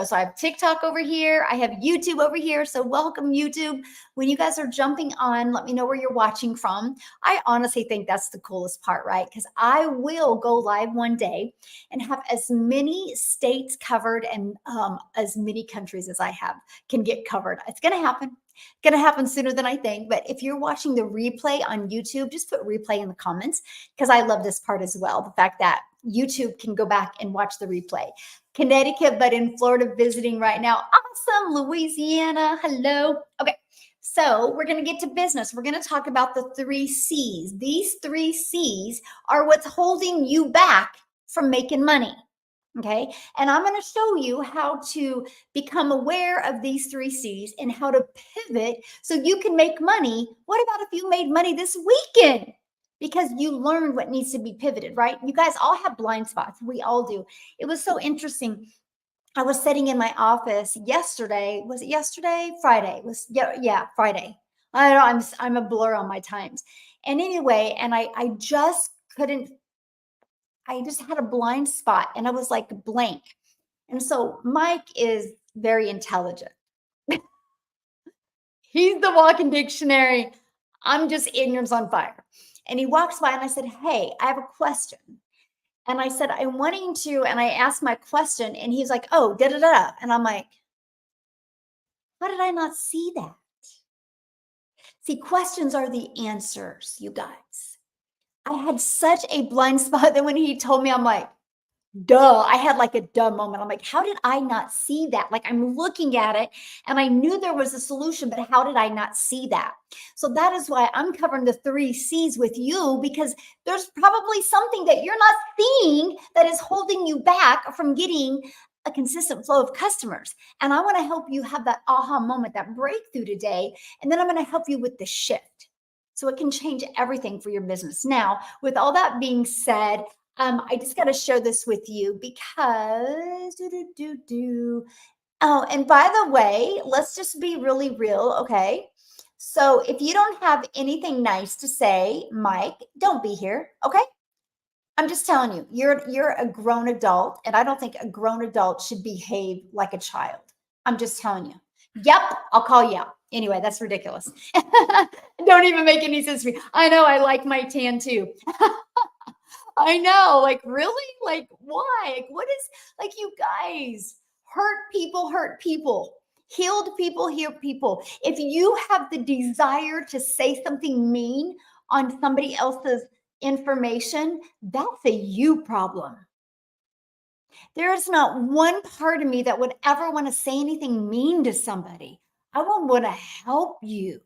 So I have TikTok over here. I have YouTube over here. So welcome YouTube. When you guys are jumping on, let me know where you're watching from. I honestly think that's the coolest part, right? Because I will go live one day and have as many states covered and as many countries as I have can get covered. It's going to happen. Going to happen sooner than I think. But if you're watching the replay on YouTube, just put replay in the comments because I love this part as well. The fact that YouTube can go back and watch the replay. Connecticut, but in Florida visiting right now. Awesome. Louisiana. Hello. Okay. So we're going to get to business. We're going to talk about the 3 C's. These 3 C's are what's holding you back from making money. Okay. And I'm going to show you how to become aware of these 3 C's and how to pivot so you can make money. What about if you made money this weekend? Because you learned what needs to be pivoted, right? You guys all have blind spots. We all do. It was so interesting. I was sitting in my office yesterday. Was it yesterday? Friday. It was yeah, Friday. I don't know. I'm a blur on my times. And anyway, and I just couldn't. I just had a blind spot, and I was like blank. And so Mike is very intelligent. He's the walking dictionary. I'm just ignorance on fire. And he walks by and I said, "Hey, I have a question." And I said, "I'm wanting to," and I asked my question and he's like, "Oh, da da da." And I'm like, how did I not see that? See, questions are the answers, you guys. I had such a blind spot that when he told me, I'm like, duh. I had like a duh moment. I'm like, how did I not see that? Like, I'm looking at it and I knew there was a solution, but how did I not see that? So that is why I'm covering the 3 C's with you, because there's probably something that you're not seeing that is holding you back from getting a consistent flow of customers. And I want to help you have that aha moment, that breakthrough today. And then I'm going to help you with the shift so it can change everything for your business. Now, with all that being said, I just got to share this with you because Oh, and by the way, let's just be really real, okay? So if you don't have anything nice to say, Mike, don't be here, okay? I'm just telling you, you're a grown adult, and I don't think a grown adult should behave like a child. I'm just telling you. Yep, I'll call you out. Anyway, that's ridiculous. Don't even make any sense to me. I know I like my tan too. I know, like, really? Like, why? Like, what is, like, you guys, hurt people hurt people. Healed people heal people. If you have the desire to say something mean on somebody else's information, that's a you problem. There is not one part of me that would ever want to say anything mean to somebody. I would want to help you.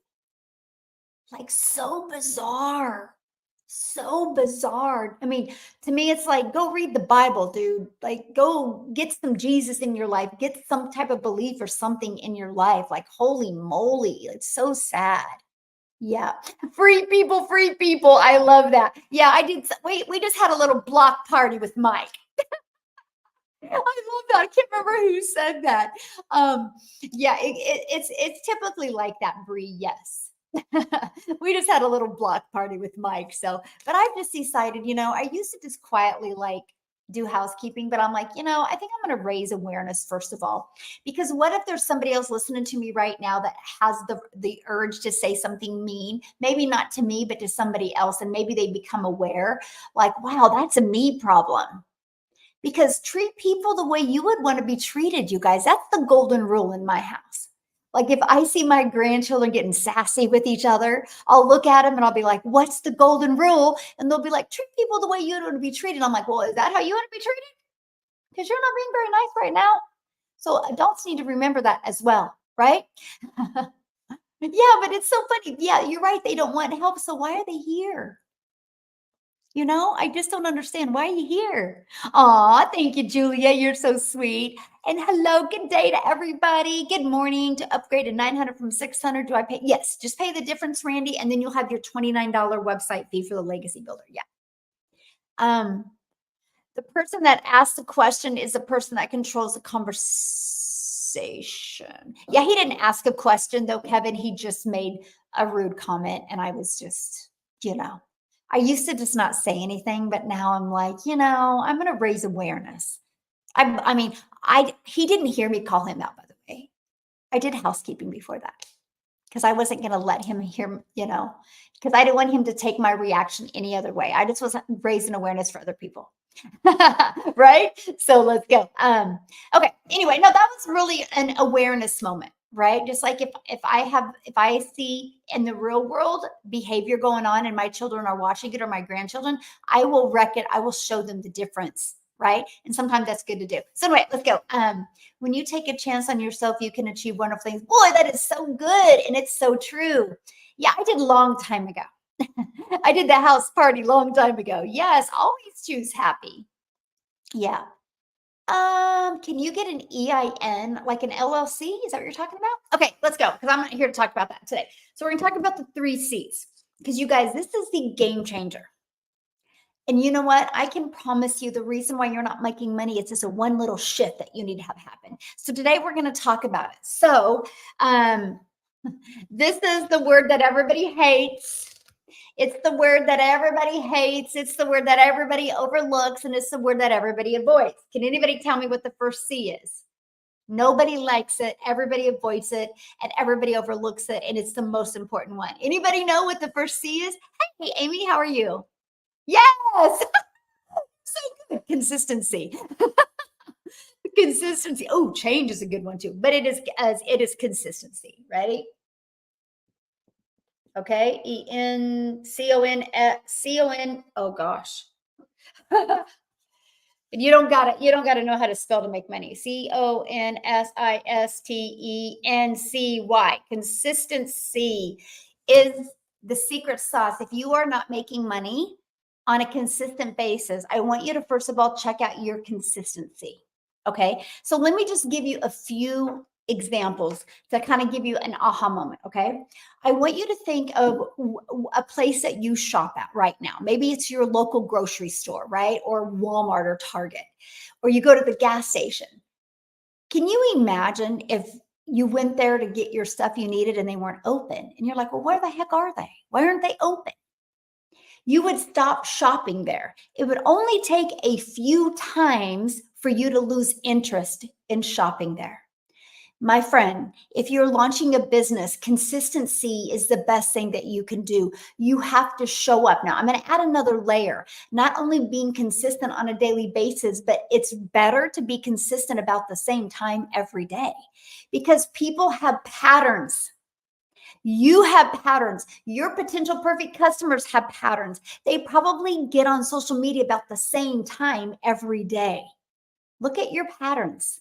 Like, so bizarre. So bizarre. I mean, to me, it's like, go read the Bible, dude. Like, go get some Jesus in your life, get some type of belief or something in your life. Like, holy moly, it's so sad. Yeah. Free people, free people. I love that. Yeah, I did. We just had a little block party with Mike. I love that. I can't remember who said that. Yeah, it's typically like that, Bree. Yes. We just had a little block party with Mike. So, but I've just decided, I used to just quietly like do housekeeping, but I'm like, I think I'm going to raise awareness first of all, because what if there's somebody else listening to me right now that has the urge to say something mean, maybe not to me, but to somebody else, and maybe they become aware, like, wow, that's a me problem. Because treat people the way you would want to be treated, you guys. That's the golden rule in my house. Like, if I see my grandchildren getting sassy with each other, I'll look at them and I'll be like, what's the golden rule? And they'll be like, treat people the way you want to be treated. I'm like, well, is that how you want to be treated? Because you're not being very nice right now. So adults need to remember that as well, right? Yeah, but it's so funny. Yeah, you're right. They don't want help. So why are they here? I just don't understand. Why are you here? Aw, thank you, Julia. You're so sweet. And hello, good day to everybody. Good morning. To upgrade to 900 from 600, do I pay? Yes, just pay the difference, Randy, and then you'll have your $29 website fee for the Legacy Builder. Yeah. The person that asked the question is the person that controls the conversation. Yeah, he didn't ask a question though, Kevin. He just made a rude comment, and I was just, I used to just not say anything, but now I'm like, I'm going to raise awareness. I mean, He didn't hear me call him out, by the way. I did housekeeping before that because I wasn't going to let him hear, because I didn't want him to take my reaction any other way. I just wasn't raising awareness for other people. Right? So let's go. Okay. Anyway, no, that was really an awareness moment, right? Just like if I see in the real world behavior going on and my children are watching it or my grandchildren, I will I will show them the difference. Right. And sometimes that's good to do. So anyway, let's go. When you take a chance on yourself, you can achieve wonderful things. Boy, that is so good. And it's so true. Yeah, I did a long time ago. I did the house party long time ago. Yes, always choose happy. Yeah. Can you get an EIN, like an LLC? Is that what you're talking about? Okay, let's go, because I'm not here to talk about that today. So we're going to talk about the 3 C's, because you guys, this is the game changer. And you know what? I can promise you the reason why you're not making money, it's just a one little shift that you need to have happen. So today we're going to talk about it. So this is the word that everybody hates. It's the word that everybody hates. It's the word that everybody overlooks. And it's the word that everybody avoids. Can anybody tell me what the first C is? Nobody likes it. Everybody avoids it. And everybody overlooks it. And it's the most important one. Anybody know what the first C is? Hey, Amy, how are you? Yes. So good. Consistency. Consistency. Oh, change is a good one too. But it is consistency. Ready? Okay. ENCON. Oh gosh. You don't got to know how to spell to make money. CONSISTENCY. Consistency is the secret sauce. If you are not making money on a consistent basis, I want you to first of all check out your consistency. Okay. So let me just give you a few examples to kind of give you an aha moment. Okay. I want you to think of a place that you shop at right now. Maybe it's your local grocery store, right? Or Walmart or Target, or you go to the gas station. Can you imagine if you went there to get your stuff you needed and they weren't open? And you're like, well, where the heck are they? Why aren't they open? You would stop shopping there. It would only take a few times for you to lose interest in shopping there. My friend, if you're launching a business, consistency is the best thing that you can do. You have to show up. Now, I'm going to add another layer, not only being consistent on a daily basis, but it's better to be consistent about the same time every day, because people have patterns. You have patterns. Your potential perfect customers have patterns. They probably get on social media about the same time every day. Look at your patterns.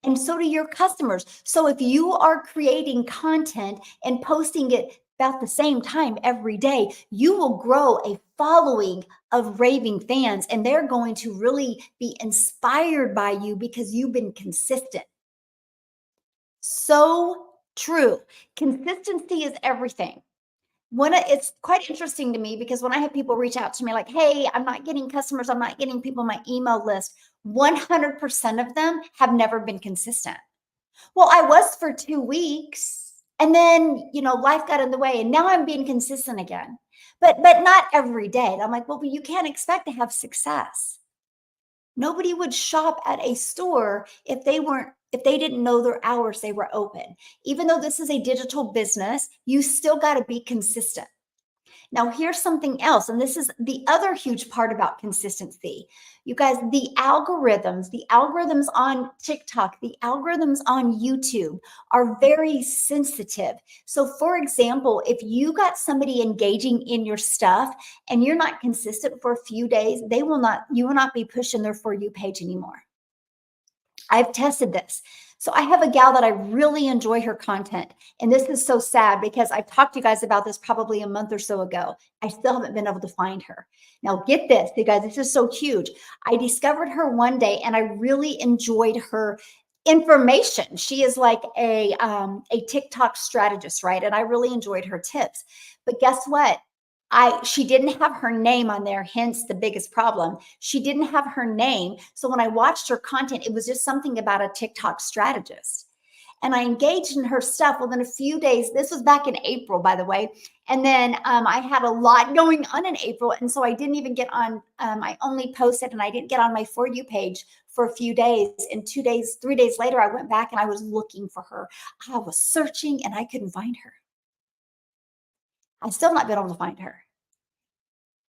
And so do your customers. So if you are creating content and posting it about the same time every day, you will grow a following of raving fans, and they're going to really be inspired by you because you've been consistent. So true. Consistency is everything. It's quite interesting to me because when I have people reach out to me like, hey, I'm not getting customers, I'm not getting people on my email list, 100% of them have never been consistent. Well, I was for 2 weeks and then, life got in the way and now I'm being consistent again. But not every day. I'm like, well, but you can't expect to have success. Nobody would shop at a store if they didn't know their hours they were open. Even though this is a digital business, you still got to be consistent. Now, here's something else, and this is the other huge part about consistency. You guys, the algorithms on TikTok, the algorithms on YouTube are very sensitive. So, for example, if you got somebody engaging in your stuff and you're not consistent for a few days, you will not be pushing their For You page anymore. I've tested this. So I have a gal that I really enjoy her content. And this is so sad because I've talked to you guys about this probably a month or so ago. I still haven't been able to find her. Now get this, you guys, this is so huge. I discovered her one day and I really enjoyed her information. She is like a TikTok strategist, right? And I really enjoyed her tips. But guess what? She didn't have her name on there, hence the biggest problem. She didn't have her name. So when I watched her content, it was just something about a TikTok strategist. and I engaged in her stuff within a few days. This was back in April, by the way. And then I had a lot going on in April. And so I didn't even get on, I only posted and I didn't get on my For You page for a few days. And 2 days, 3 days later, I went back and I was looking for her. I was searching and I couldn't find her. I've still not been able to find her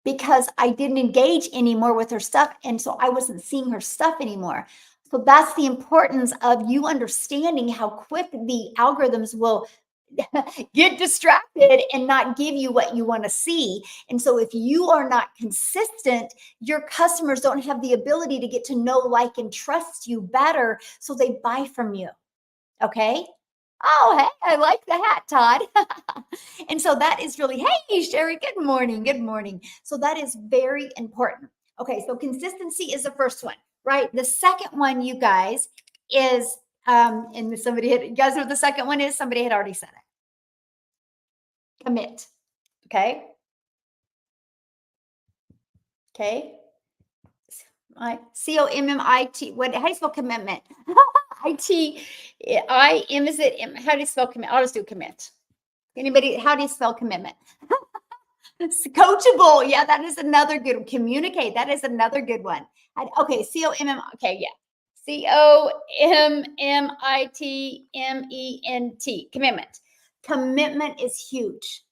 because I didn't engage anymore with her stuff. And so I wasn't seeing her stuff anymore. So that's the importance of you understanding how quick the algorithms will get distracted and not give you what you want to see. And so if you are not consistent, your customers don't have the ability to get to know, like, and trust you better. So they buy from you. Okay. Oh, hey, I like the hat, Todd. And so that is really, hey, Sherry, good morning. Good morning. So that is very important. Okay. So consistency is the first one, right? The second one, you guys, is, and somebody had, you guys know what the second one is? Somebody had already said it. Commit. Okay. Okay. COMMIT. What? How do you spell commitment? ITIM. Is it? How do you spell commit? I'll just do commit. Anybody? How do you spell commitment? It's coachable. Yeah, that is another good one. Communicate. That is another good one. Okay. COMM. Okay. Yeah. COMMITMENT. Commitment. Commitment is huge.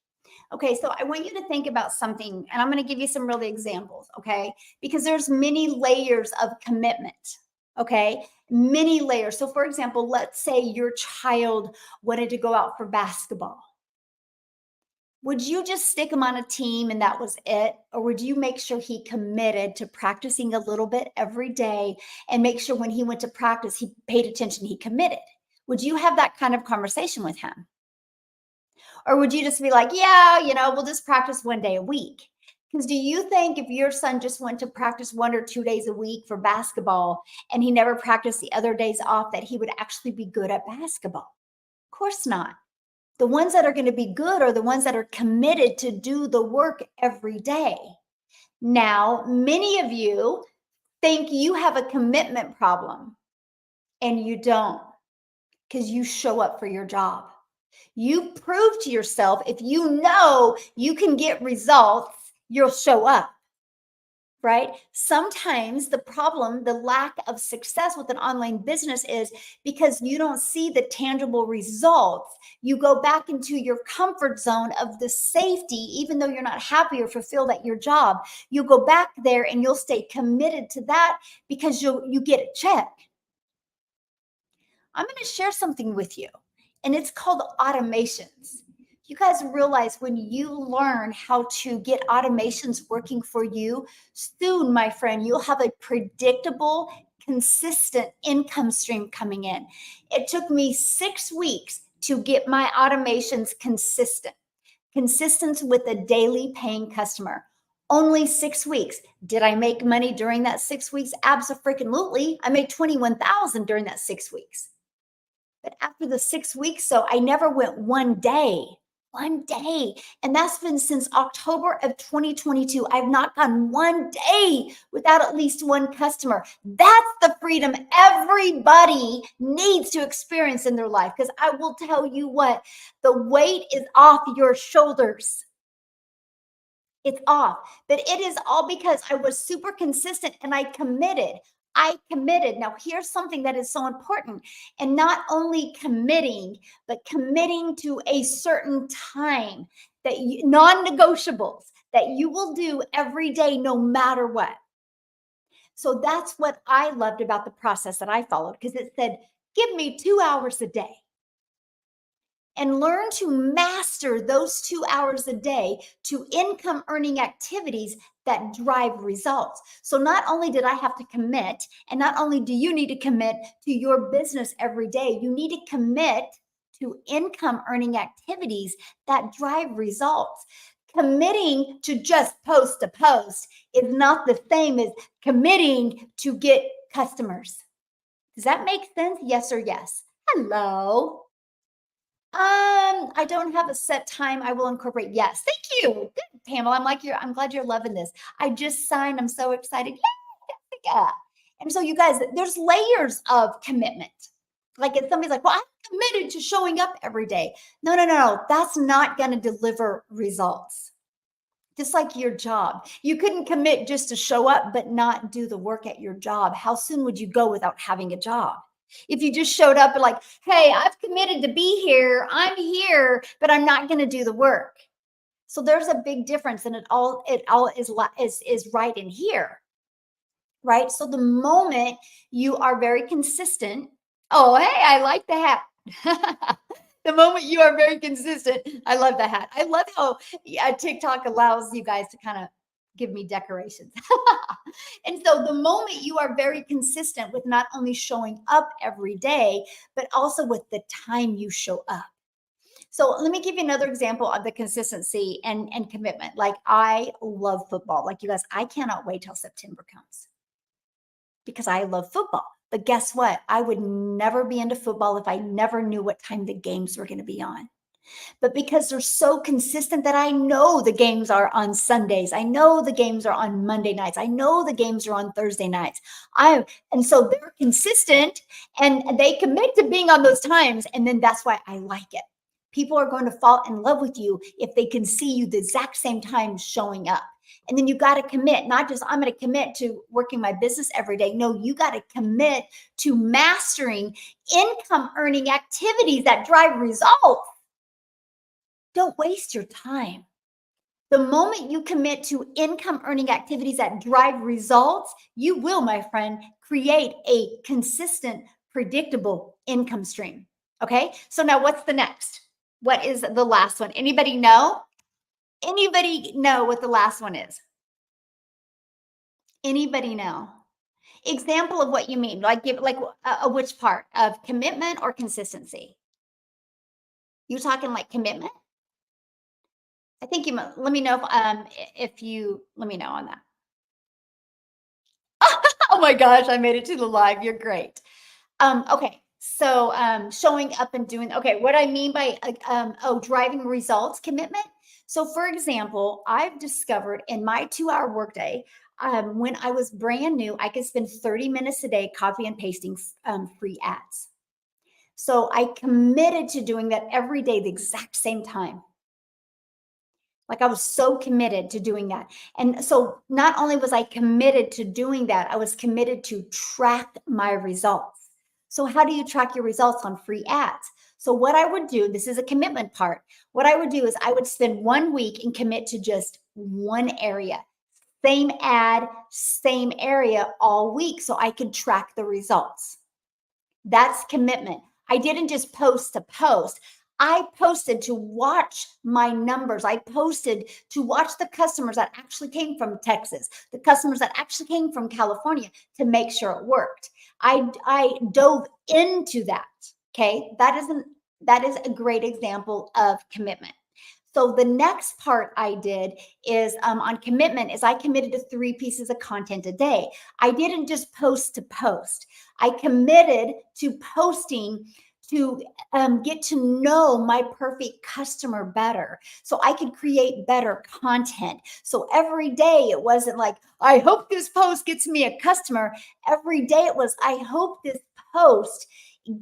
Okay, so I want you to think about something, and I'm going to give you some really examples, okay? Because there's many layers of commitment, okay? Many layers. So for example, let's say your child wanted to go out for basketball. Would you just stick him on a team and that was it? Or would you make sure he committed to practicing a little bit every day and make sure when he went to practice, he paid attention, he committed? Would you have that kind of conversation with him? Or would you just be like, yeah, we'll just practice one day a week? Because do you think if your son just went to practice 1 or 2 days a week for basketball and he never practiced the other days off, that he would actually be good at basketball? Of course not. The ones that are going to be good are the ones that are committed to do the work every day. Now, many of you think you have a commitment problem, and you don't, because you show up for your job. You prove to yourself, if you know you can get results, you'll show up, right? Sometimes the problem, the lack of success with an online business is because you don't see the tangible results. You go back into your comfort zone of the safety, even though you're not happy or fulfilled at your job. You go back there and you'll stay committed to that because you get a check. I'm going to share something with you, and it's called automations. You guys realize when you learn how to get automations working for you, soon, my friend, you'll have a predictable, consistent income stream coming in. It took me 6 weeks to get my automations consistent with a daily paying customer. Only 6 weeks. Did I make money during that 6 weeks? Absolutely. I made 21,000 during that 6 weeks. But after the 6 weeks, so I never went one day. And that's been since October of 2022. I've not gone one day without at least one customer. That's the freedom everybody needs to experience in their life. Because I will tell you what, the weight is off your shoulders. It's off. But it is all because I was super consistent and I committed. Now, here's something that is so important. And not only committing, but committing to a certain time, that non-negotiables that you will do every day, no matter what. So that's what I loved about the process that I followed, because it said, give me 2 hours a day. And learn to master those 2 hours a day to income earning activities that drive results. So not only did I have to commit, and not only do you need to commit to your business every day, you need to commit to income earning activities that drive results. Committing to just post a post is not the same as committing to get customers. Does that make sense? Yes or yes? Hello. I don't have a set time. I will incorporate. Yes. Thank you. Good, Pamela. I'm glad you're loving this. I just signed. I'm so excited. Yeah. And so you guys, there's layers of commitment. Like if somebody's like, well, I'm committed to showing up every day. No, no, no, no. That's not going to deliver results. Just like your job. You couldn't commit just to show up, but not do the work at your job. How soon would you go without having a job? If you just showed up and like, hey, I've committed to be here, I'm here, but I'm not going to do the work. So there's a big difference, and it all is right in here, right? So the moment you are very consistent, oh, hey, I like the hat. The moment you are very consistent, I love the hat. I love how TikTok allows you guys to kind of give me decorations. And so the moment you are very consistent with not only showing up every day, but also with the time you show up. So let me give you another example of the consistency and commitment. Like I love football. Like you guys, I cannot wait till September comes because I love football. But guess what? I would never be into football if I never knew what time the games were going to be on. But because they're so consistent that I know the games are on Sundays, I know the games are on Monday nights, I know the games are on Thursday nights. And so they're consistent and they commit to being on those times. And then that's why I like it. People are going to fall in love with you if they can see you the exact same time showing up. And then you got to commit, not just I'm going to commit to working my business every day. No, you got to commit to mastering income earning activities that drive results. Don't waste your time. The moment you commit to income earning activities that drive results, you will, my friend, create a consistent, predictable income stream. Okay. So now what's the next? What is the last one? Anybody know? Anybody know what the last one is? Anybody know? Example of what you mean? Like give like which part of commitment or consistency? You talking like commitment? I think let me know if you let me know on that. Oh my gosh, I made it to the live. You're great. Okay. So showing up and doing okay, what I mean by driving results commitment. So for example, I've discovered in my 2-hour workday, when I was brand new, I could spend 30 minutes a day copy and pasting free ads. So I committed to doing that every day, the exact same time. Like I was so committed to doing that. And so not only was I committed to doing that, I was committed to track my results. So how do you track your results on free ads? So what I would do, this is a commitment part. What I would do is I would spend 1 week and commit to just one area. Same ad, same area all week so I could track the results. That's commitment. I didn't just post to post. I posted to watch my numbers. I posted to watch the customers that actually came from Texas, the customers that actually came from California to make sure it worked. I dove into that. Okay. That is a great example of commitment. So the next part I did is on commitment is I committed to 3 pieces of content a day. I didn't just post to post. I committed to posting to get to know my perfect customer better so I could create better content. So every day it wasn't like, I hope this post gets me a customer. Every day it was, I hope this post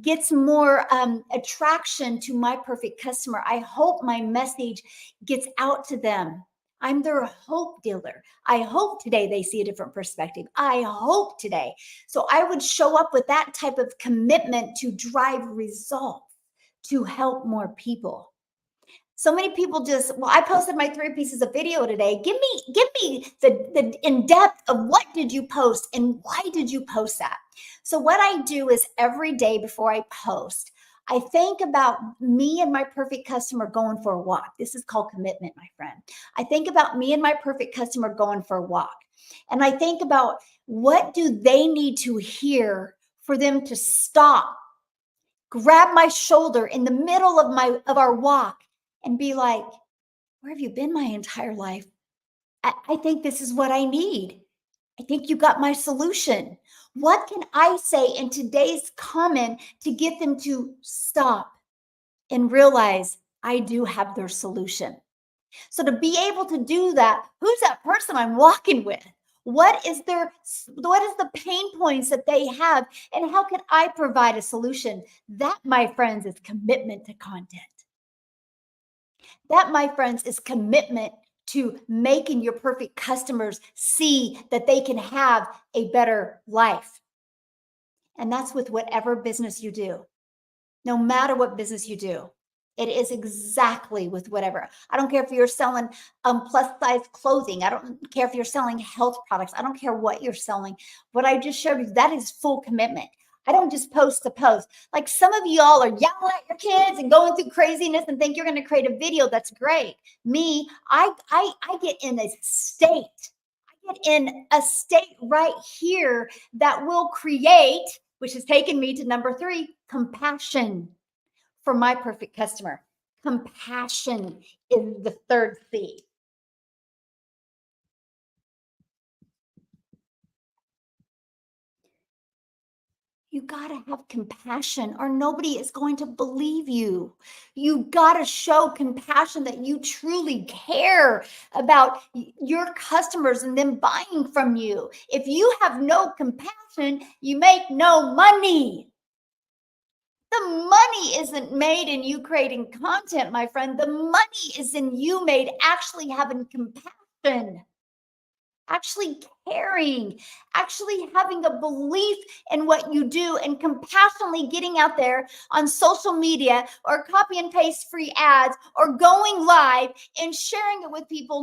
gets more attraction to my perfect customer. I hope my message gets out to them. I'm their hope dealer. I hope today they see a different perspective. I hope today. So I would show up with that type of commitment to drive results, to help more people. So many people just, well, I posted my 3 pieces of video today. Give me the in depth of what did you post and why did you post that? So what I do is every day before I post, I think about me and my perfect customer going for a walk. This is called commitment, my friend. I think about me and my perfect customer going for a walk. And I think about what do they need to hear for them to stop, grab my shoulder in the middle of our walk and be like, where have you been my entire life? I think this is what I need. I think you got my solution. What can I say in today's comment to get them to stop and realize I do have their solution? So to be able to do that, who's that person I'm walking with? What is the pain points that they have, and how can I provide a solution? That, my friends, is commitment to content. That, my friends, is commitment to making your perfect customers see that they can have a better life. And that's with whatever business you do. No matter what business you do, it is exactly with whatever. I don't care if you're selling plus size clothing. I don't care if you're selling health products. I don't care what you're selling. What I just showed you, that is full commitment. I don't just post to post. Like some of y'all are yelling at your kids and going through craziness and think you're going to create a video. That's great. Me, I get in a state. I get in a state right here that will create, which has taken me to number 3, compassion for my perfect customer. Compassion is the third C. You got to have compassion or nobody is going to believe you. You got to show compassion that you truly care about your customers and them buying from you. If you have no compassion, you make no money. The money isn't made in you creating content, my friend. The money is in you made actually having compassion, actually caring, actually having a belief in what you do and compassionately getting out there on social media or copy and paste free ads or going live and sharing it with people,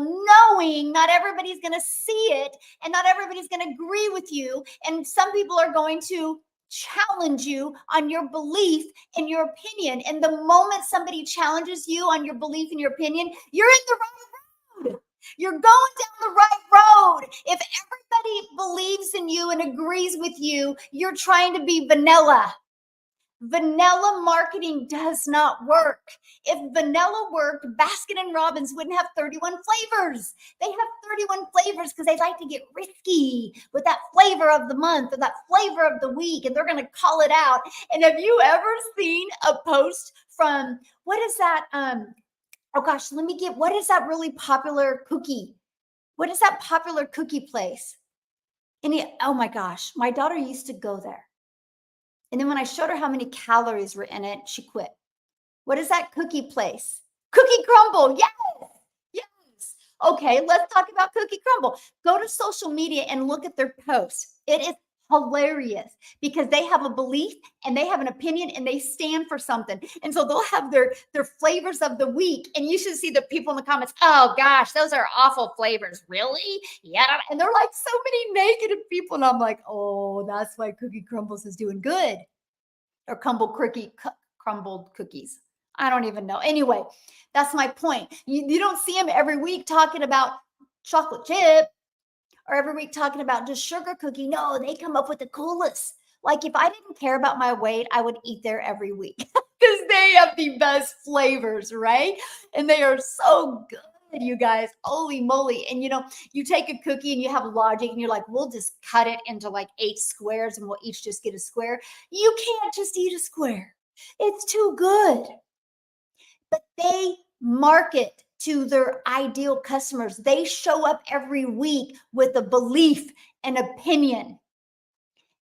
knowing not everybody's going to see it and not everybody's going to agree with you. And some people are going to challenge you on your belief and your opinion. And the moment somebody challenges you on your belief and your opinion, you're in the right road. You're going down the right road. If everybody believes in you and agrees with you, you're trying to be vanilla. Vanilla marketing does not work. If vanilla worked, Baskin and Robbins wouldn't have 31 flavors. They have 31 flavors because they like to get risky with that flavor of the month or that flavor of the week, and they're going to call it out. And have you ever seen a post from, what is that? Oh gosh, what is that really popular cookie? What is that popular cookie place? Oh my gosh, my daughter used to go there. And then when I showed her how many calories were in it, she quit. What is that cookie place? Cookie Crumble. Yes. Yes. Okay, let's talk about Cookie Crumble. Go to social media and look at their posts. It is hilarious because they have a belief and they have an opinion and they stand for something. And so they'll have their flavors of the week. And you should see the people in the comments, oh gosh, those are awful flavors. Really? Yeah. And they're like so many negative people. And I'm like, oh, that's why Cookie Crumbles is doing good. Or crumbled cookies. I don't even know. Anyway, that's my point. You don't see them every week talking about chocolate chip or every week talking about just sugar cookie. No, they come up with the coolest. Like if I didn't care about my weight, I would eat there every week because they have the best flavors, right? And they are so good, you guys. Holy moly. And you take a cookie and you have logic and you're like, we'll just cut it into like 8 squares and we'll each just get a square. You can't just eat a square. It's too good. But they market to their ideal customers. They show up every week with a belief and opinion.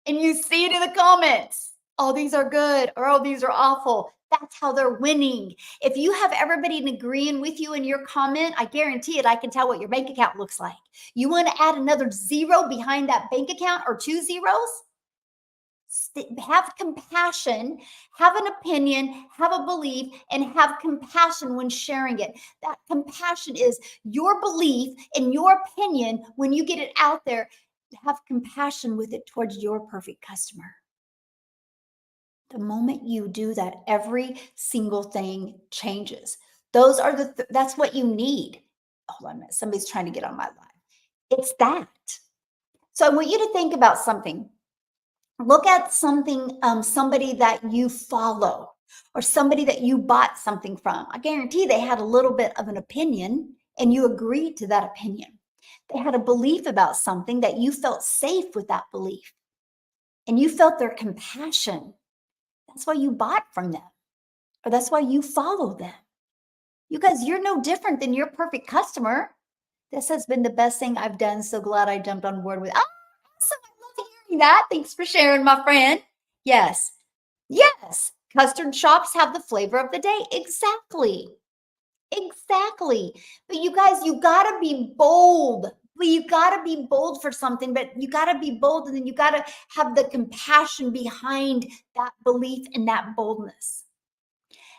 And you see it in the comments. Oh, these are good, or oh, these are awful. That's how they're winning. If you have everybody agreeing with you in your comment, I guarantee it, I can tell what your bank account looks like. You want to add another 0 behind that bank account or 2 zeros? Have compassion, have an opinion, have a belief, and have compassion when sharing it. That compassion is your belief and your opinion when you get it out there. Have compassion with it towards your perfect customer. The moment you do that, every single thing changes. That's what you need. Hold on a minute. Somebody's trying to get on my live. It's that. So I want you to think about something. Look at something, somebody that you follow or somebody that you bought something from. I guarantee they had a little bit of an opinion and you agreed to that opinion. They had a belief about something that you felt safe with that belief and you felt their compassion. That's why you bought from them, or that's why you follow them. You guys, you're no different than your perfect customer. This has been the best thing I've done. So glad I jumped on board with. Oh, awesome. I love hearing that. Thanks for sharing, my friend. Yes. Yes. Custard shops have the flavor of the day. Exactly. Exactly. But you guys, you got to be bold. But you got to be bold for something, but you got to be bold and then you got to have the compassion behind that belief and that boldness.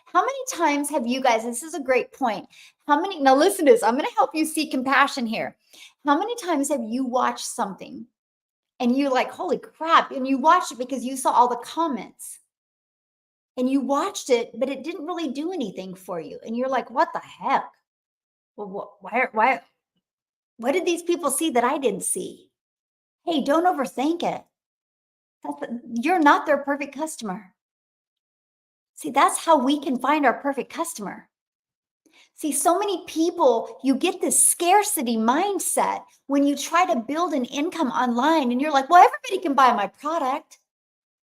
How many times have you guys, this is a great point. Now listen to this. I'm going to help you see compassion here. How many times have you watched something and you're like, holy crap, and you watched it because you saw all the comments and you watched it, but it didn't really do anything for you. And you're like, what the heck? Well, what did these people see that I didn't see? Hey, don't overthink it. You're not their perfect customer. See, that's how we can find our perfect customer. See, so many people, you get this scarcity mindset when you try to build an income online and you're like, well, everybody can buy my product.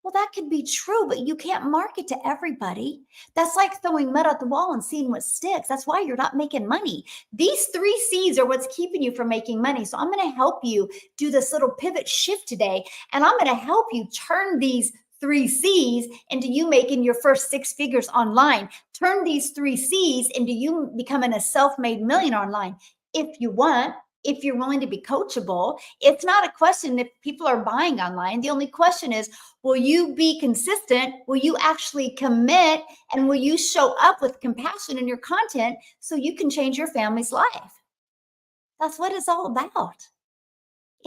Well, that could be true, but you can't market to everybody. That's like throwing mud at the wall and seeing what sticks. That's why you're not making money. These 3 C's are what's keeping you from making money. So I'm going to help you do this little pivot shift today. And I'm going to help you turn these 3 C's into you making your first 6 figures online. Turn these 3 C's into you becoming a self-made millionaire online if you want. If you're willing to be coachable, it's not a question if people are buying online. The only question is, will you be consistent? Will you actually commit? And will you show up with compassion in your content so you can change your family's life? That's what it's all about.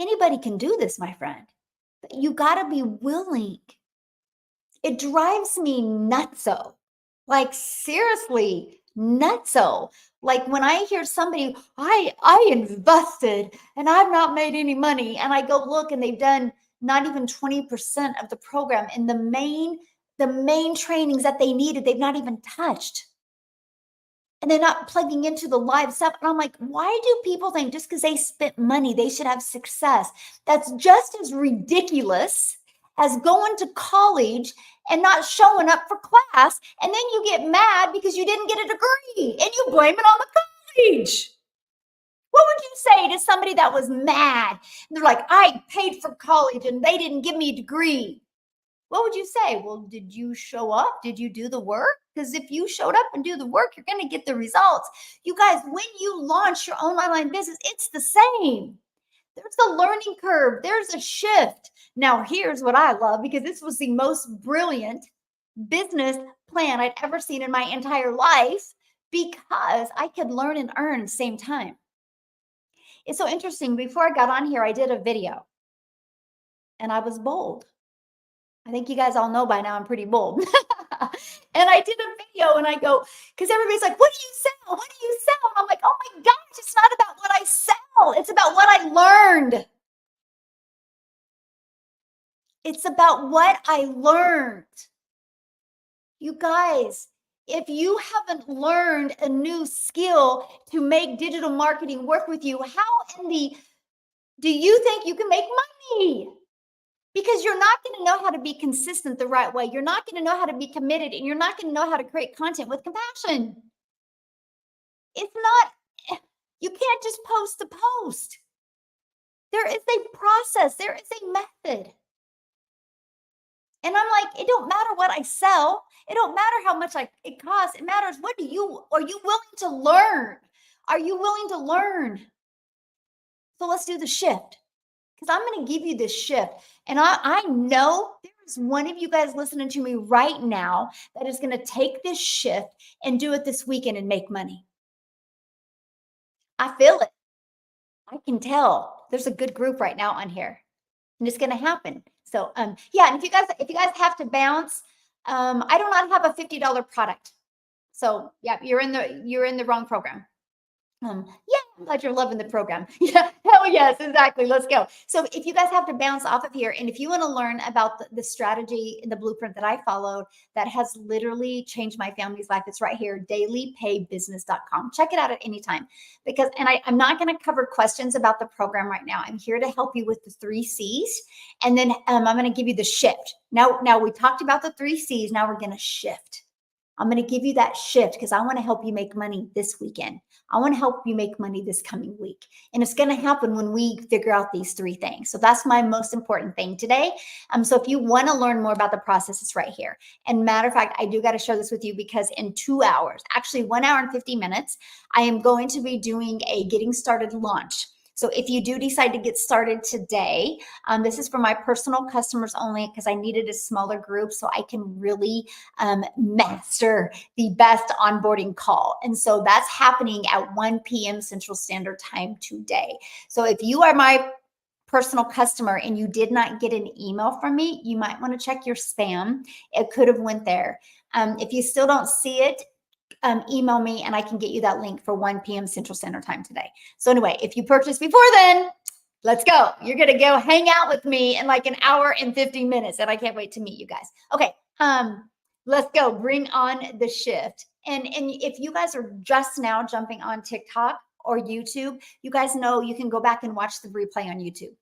Anybody can do this, my friend, but you got to be willing. It drives me nutso. Like seriously, nutso. Like when I hear somebody, I invested and I've not made any money, and I go look and they've done not even 20% of the program in the main trainings that they needed, they've not even touched. And they're not plugging into the live stuff. And I'm like, why do people think just because they spent money, they should have success? That's just as ridiculous as going to college and not showing up for class. And then you get mad because you didn't get a degree and you blame it on the college. What would you say to somebody that was mad? And they're like, I paid for college and they didn't give me a degree. What would you say? Well, did you show up? Did you do the work? Because if you showed up and do the work, you're going to get the results. You guys, when you launch your own online business, it's the same. There's a learning curve. There's a shift. Now, here's what I love, because this was the most brilliant business plan I'd ever seen in my entire life, because I could learn and earn at the same time. It's so interesting. Before I got on here, I did a video and I was bold. I think you guys all know by now I'm pretty bold. And I did a video and I go, because everybody's like, what do you sell? What do you sell? And I'm like, oh my gosh, it's not about what I sell. It's about what I learned. It's about what I learned. You guys, if you haven't learned a new skill to make digital marketing work with you, how in the do you think you can make money? Because you're not going to know how to be consistent the right way. You're not going to know how to be committed, and you're not going to know how to create content with compassion. It's not, you can't just post to post. There is a process. There is a method. And I'm like, it don't matter what I sell. It don't matter how much it costs. It matters, are you willing to learn? Are you willing to learn? So let's do the shift. Because I'm going to give you this shift. And I know there's one of you guys listening to me right now that is going to take this shift and do it this weekend and make money. I feel it. I can tell there's a good group right now on here, and it's going to happen. So, yeah. And if you guys have to bounce, I do not have a $50 product. So yeah, you're in the wrong program. Yeah, I'm glad you're loving the program. Yeah, hell yes, exactly. Let's go. So if you guys have to bounce off of here, and if you want to learn about the strategy and the blueprint that I followed that has literally changed my family's life, it's right here, dailypaybusiness.com. Check it out at any time. Because, and I'm not going to cover questions about the program right now. I'm here to help you with the 3 C's. And then I'm going to give you the shift. Now we talked about the 3 C's. Now we're going to shift. I'm going to give you that shift because I want to help you make money this weekend. I want to help you make money this coming week. And it's going to happen when we figure out these three things. So that's my most important thing today. So if you want to learn more about the process, it's right here. And matter of fact, I do got to share this with you because in 2 hours, actually 1 hour and 50 minutes, I am going to be doing a getting started launch. So if you do decide to get started today, this is for my personal customers only because I needed a smaller group so I can really master the best onboarding call. And so that's happening at 1 p.m. Central Standard Time today. So if you are my personal customer and you did not get an email from me, you might want to check your spam. It could have went there. If you still don't see it, email me and I can get you that link for 1 p.m. Central Standard Time today. So anyway, if you purchase before then, let's go. You're going to go hang out with me in like 1 hour and 50 minutes. And I can't wait to meet you guys. Okay. Let's go. Bring on the shift. And if you guys are just now jumping on TikTok or YouTube, you guys know you can go back and watch the replay on YouTube.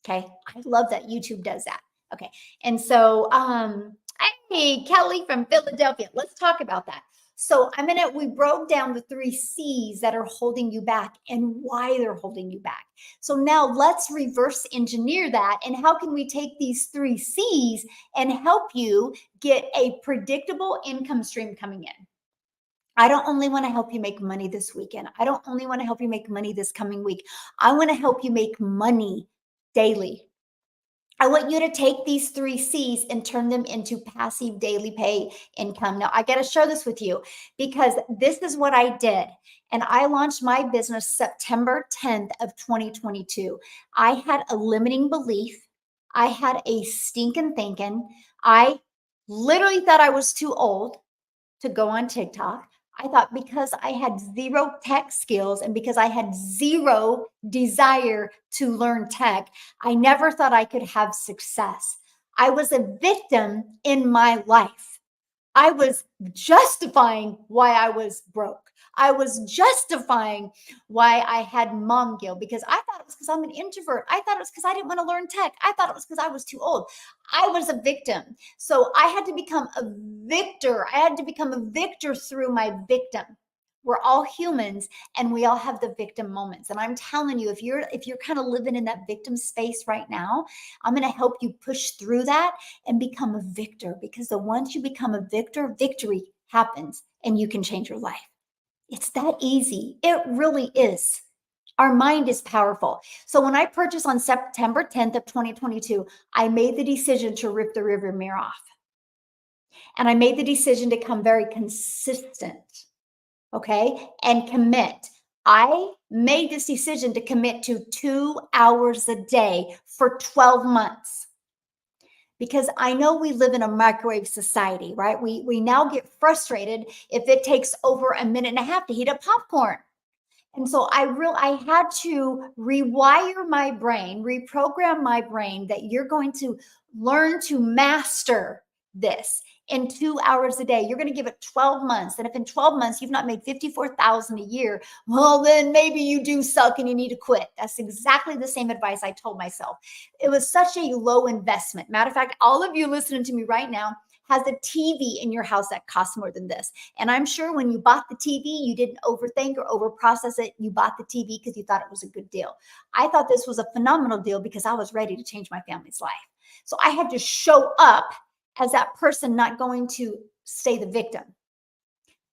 Okay. I love that YouTube does that. Okay. And so, hey, Kelly from Philadelphia, let's talk about that. So we broke down the 3 C's that are holding you back and why they're holding you back. So now let's reverse engineer that. And how can we take these 3 C's and help you get a predictable income stream coming in? I don't only want to help you make money this weekend. I don't only want to help you make money this coming week. I want to help you make money daily. I want you to take these 3 C's and turn them into passive daily pay income. Now, I got to share this with you because this is what I did. And I launched my business September 10th of 2022. I had a limiting belief. I had a stinking thinking. I literally thought I was too old to go on TikTok. I thought because I had 0 tech skills and because I had 0 desire to learn tech, I never thought I could have success. I was a victim in my life. I was justifying why I was broke. I was justifying why I had mom guilt because I thought it was because I'm an introvert. I thought it was because I didn't want to learn tech. I thought it was because I was too old. I was a victim. So I had to become a victor. I had to become a victor through my victim. We're all humans and we all have the victim moments. And I'm telling you, if you're kind of living in that victim space right now, I'm going to help you push through that and become a victor because once you become a victor, victory happens and you can change your life. It's that easy. It really is. Our mind is powerful. So when I purchased on September 10th of 2022, I made the decision to rip the rearview mirror off. And I made the decision to become very consistent, okay, and commit. I made this decision to commit to 2 hours a day for 12 months. Because I know we live in a microwave society, right? We now get frustrated if it takes over a minute and a half to heat up popcorn. And so I had to rewire my brain, reprogram my brain that you're going to learn to master this in 2 hours a day. You're going to give it 12 months. And if in 12 months you've not made 54,000 a year, well, then maybe you do suck and you need to quit. That's exactly the same advice I told myself. It was such a low investment. Matter of fact, all of you listening to me right now has a TV in your house that costs more than this. And I'm sure when you bought the TV, you didn't overthink or overprocess it. You bought the TV because you thought it was a good deal. I thought this was a phenomenal deal because I was ready to change my family's life. So I had to show up as that person, not going to stay the victim.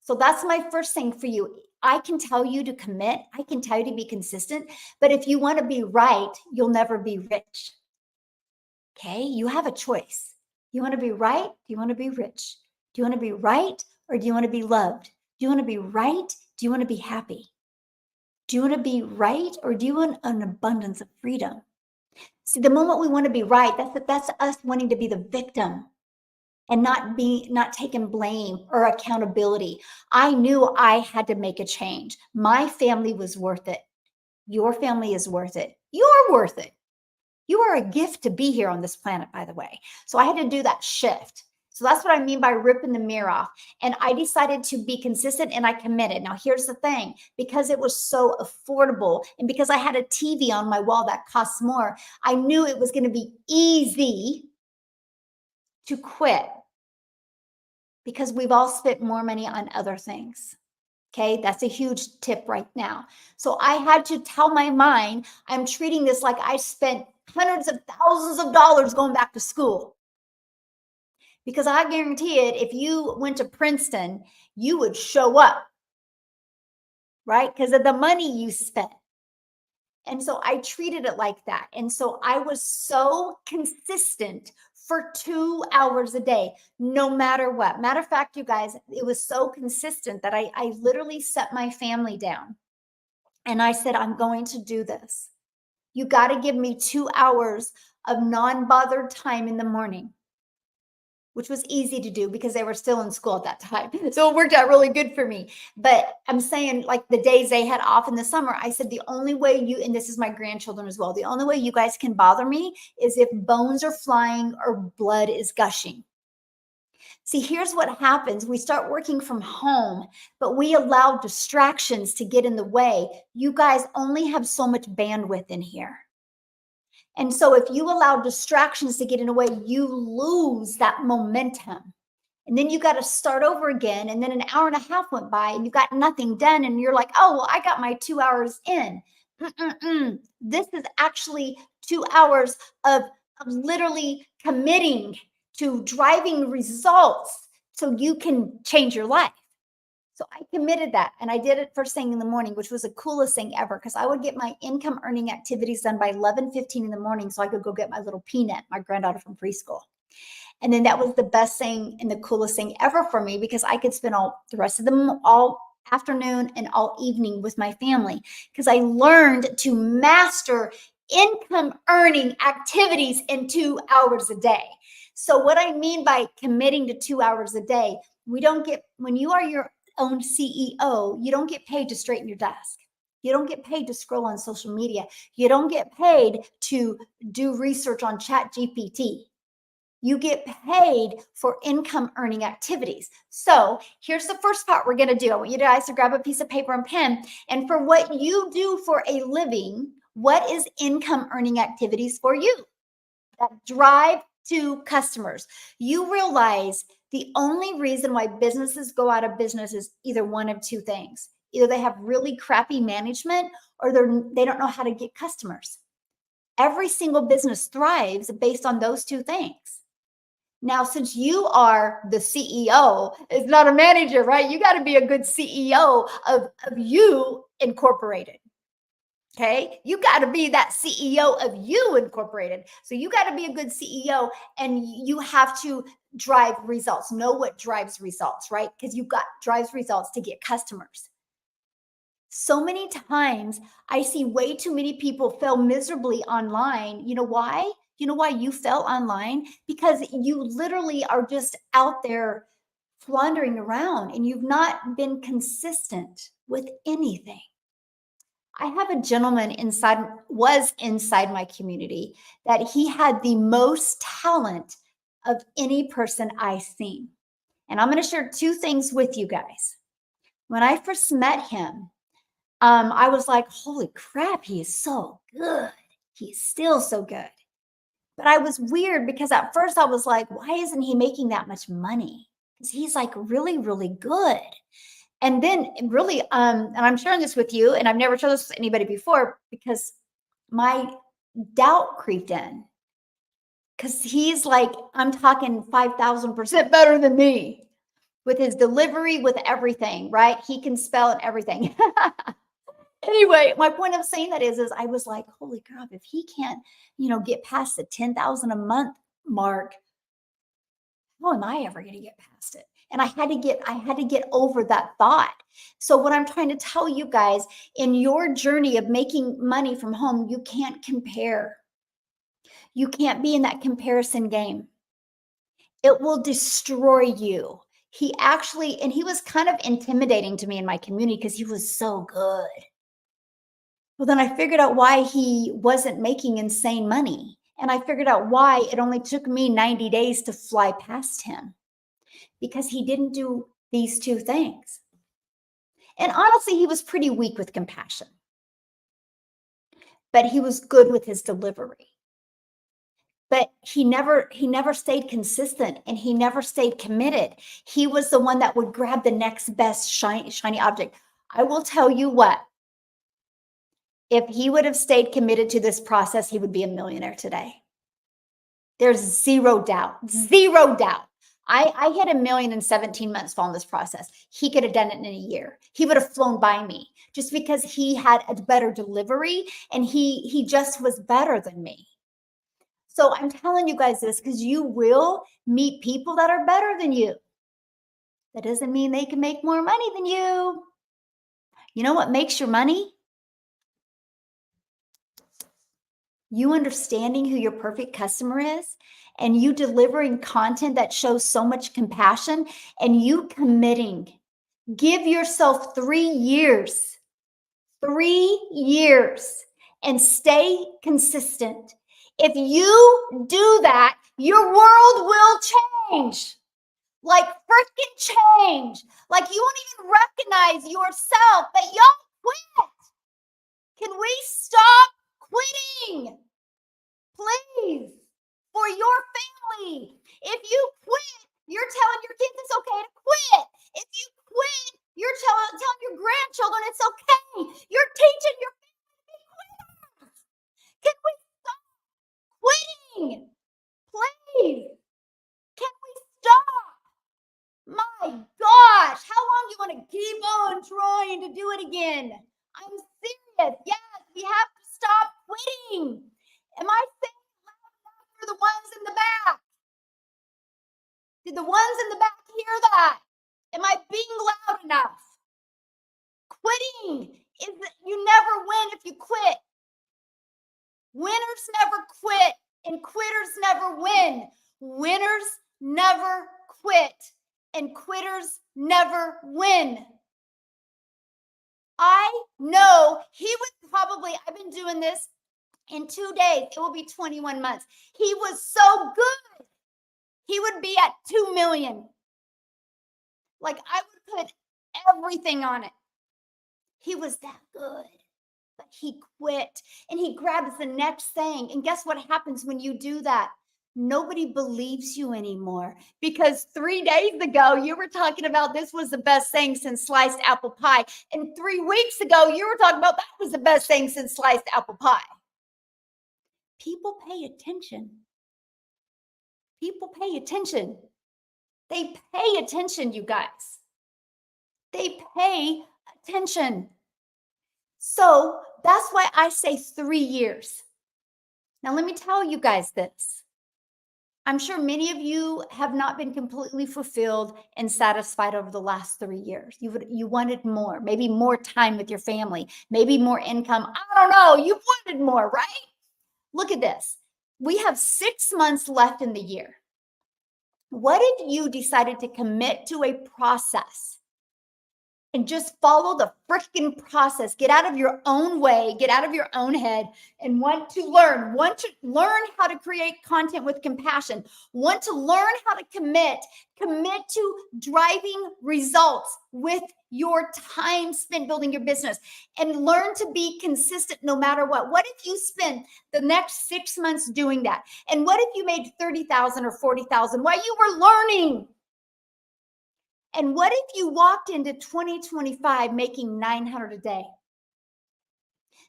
So that's my first thing for you. I can tell you to commit. I can tell you to be consistent. But if you want to be right, you'll never be rich. Okay? You have a choice. You want to be right? Do you want to be rich? Do you want to be right? Or do you want to be loved? Do you want to be right? Do you want to be happy? Do you want to be right? Or do you want an abundance of freedom? See, the moment we want to be right, that's us wanting to be the victim and not taking blame or accountability. I knew I had to make a change. My family was worth it. Your family is worth it. You're worth it. You are a gift to be here on this planet, by the way. So I had to do that shift. So that's what I mean by ripping the mirror off. And I decided to be consistent and I committed. Now, here's the thing, because it was so affordable and because I had a TV on my wall that costs more, I knew it was going to be easy to quit. because we've all spent more money on other things. Okay, that's a huge tip right now. So I had to tell my mind, I'm treating this like I spent hundreds of thousands of dollars going back to school. Because I guarantee it, if you went to Princeton, you would show up, right? Because of the money you spent. And so I treated it like that. And so I was so consistent for 2 hours a day, no matter what. Matter of fact, you guys, it was so consistent that I literally set my family down and I said, I'm going to do this. You got to give me 2 hours of non bothered time in the morning, which was easy to do because they were still in school at that time. So it worked out really good for me. But I'm saying, like the days they had off in the summer, I said, the only way you, and this is my grandchildren as well, the only way you guys can bother me is if bones are flying or blood is gushing. See, here's what happens. We start working from home, but we allow distractions to get in the way. You guys only have so much bandwidth in here. And so if you allow distractions to get in the way, you lose that momentum. And then you got to start over again. And then an hour and a half went by and you got nothing done. And you're like, oh, well, I got my 2 hours in. This is actually 2 hours of literally committing to driving results so you can change your life. So I committed that and I did it first thing in the morning, which was the coolest thing ever because I would get my income earning activities done by 11:15 in the morning so I could go get my little Peanut, my granddaughter from preschool. And then that was the best thing and the coolest thing ever for me because I could spend all the rest of them all afternoon and all evening with my family because I learned to master income earning activities in 2 hours a day. So what I mean by committing to 2 hours a day, we don't get, when you are your own CEO, you don't get paid to straighten your desk. You don't get paid to scroll on social media. You don't get paid to do research on Chat GPT. You get paid for income earning activities. So here's the first part we're going to do. I want you guys to grab a piece of paper and pen. And for what you do for a living, what is income earning activities for you that drive to customers? You realize the only reason why businesses go out of business is either one of two things. Either they have really crappy management or they don't know how to get customers. Every single business thrives based on those two things. Now, since you are the CEO, it's not a manager, right? You got to be a good CEO of you incorporated. Okay. You got to be that CEO of you incorporated. So you got to be a good CEO and you have to drive results. Know what drives results, right? Because you've got drives results to get customers. So many times I see way too many people fail miserably online. You know why? You know why you fell online? Because you literally are just out there floundering around and you've not been consistent with anything. I have a gentleman was inside my community that he had the most talent of any person I've seen. And I'm going to share two things with you guys. When I first met him, I was like, holy crap, he is so good. He's still so good. But I was weird because at first I was like, why isn't he making that much money? Because he's like really, really good. And then really, and I'm sharing this with you, and I've never shared this with anybody before because my doubt creeped in. Because he's like, I'm talking 5,000% better than me with his delivery, with everything, right? He can spell and everything. Anyway, my point of saying that is I was like, holy crap, if he can't, get past the 10,000 a month mark, how am I ever going to get past it? And I had to get over that thought. So what I'm trying to tell you guys, in your journey of making money from home, you can't compare. You can't be in that comparison game. It will destroy you. He was kind of intimidating to me in my community because he was so good. Well, then I figured out why he wasn't making insane money. And I figured out why it only took me 90 days to fly past him because he didn't do these two things. And honestly, he was pretty weak with compassion, but he was good with his delivery. but he never stayed consistent, and he never stayed committed. He was the one that would grab the next best shiny object. I will tell you what, if he would have stayed committed to this process, he would be a millionaire today. There's zero doubt. I hit $1 million in 17 months following this process. He could have done it in a year. He would have flown by me just because he had a better delivery, and he just was better than me. So I'm telling you guys this because you will meet people that are better than you. That doesn't mean they can make more money than you. You know what makes your money? You understanding who your perfect customer is, and you delivering content that shows so much compassion, and you committing. Give yourself 3 years, 3 years, and stay consistent. If you do that, your world will change. Like freaking change. Like you won't even recognize yourself, but y'all quit. Can we stop quitting? Please, for your family. If you quit, you're telling your kids it's okay to quit. If you quit, you're telling your grandchildren it's okay. You're teaching your family to be quitters. Can we stop quitting? Please. Can we stop? My gosh, how long do you want to keep on trying to do it again? I'm serious. Yes, we have to stop quitting. Am I saying loud enough for the ones in the back? Did the ones in the back hear that? Am I being loud enough? Quitting is that you never win if you quit. Winners never quit, and quitters never win. Winners never quit, and quitters never win. I know he would probably, I've been doing this in 2 days. It will be 21 months. He was so good. He would be at 2 million. Like I would put everything on it. He was that good. But he quit, and he grabs the next thing. And guess what happens when you do that? Nobody believes you anymore, because 3 days ago you were talking about this was the best thing since sliced apple pie. And 3 weeks ago you were talking about that was the best thing since sliced apple pie. People pay attention. People pay attention. They pay attention, you guys. They pay attention. So that's why I say 3 years. Now, let me tell you guys this. I'm sure many of you have not been completely fulfilled and satisfied over the last 3 years. You wanted more, maybe more time with your family, maybe more income. I don't know. You wanted more, right? Look at this. We have 6 months left in the year. What if you decided to commit to a process and just follow the freaking process? Get out of your own way, get out of your own head, and want to learn how to create content with compassion, want to learn how to commit to driving results with your time spent building your business, and learn to be consistent no matter what. What if you spend the next 6 months doing that? And what if you made 30,000 or 40,000 while you were learning? And what if you walked into 2025 making 900 a day?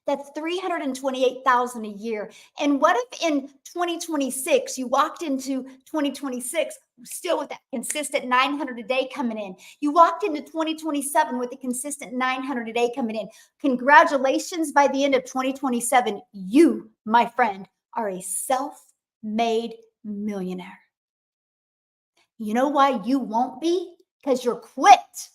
That's 328,000 a year. And what if in 2026 you walked into 2026 still with that consistent 900 a day coming in? You walked into 2027 with a consistent 900 a day coming in. Congratulations, by the end of 2027, you, my friend, are a self-made millionaire. You know why you won't be? Because you're quit.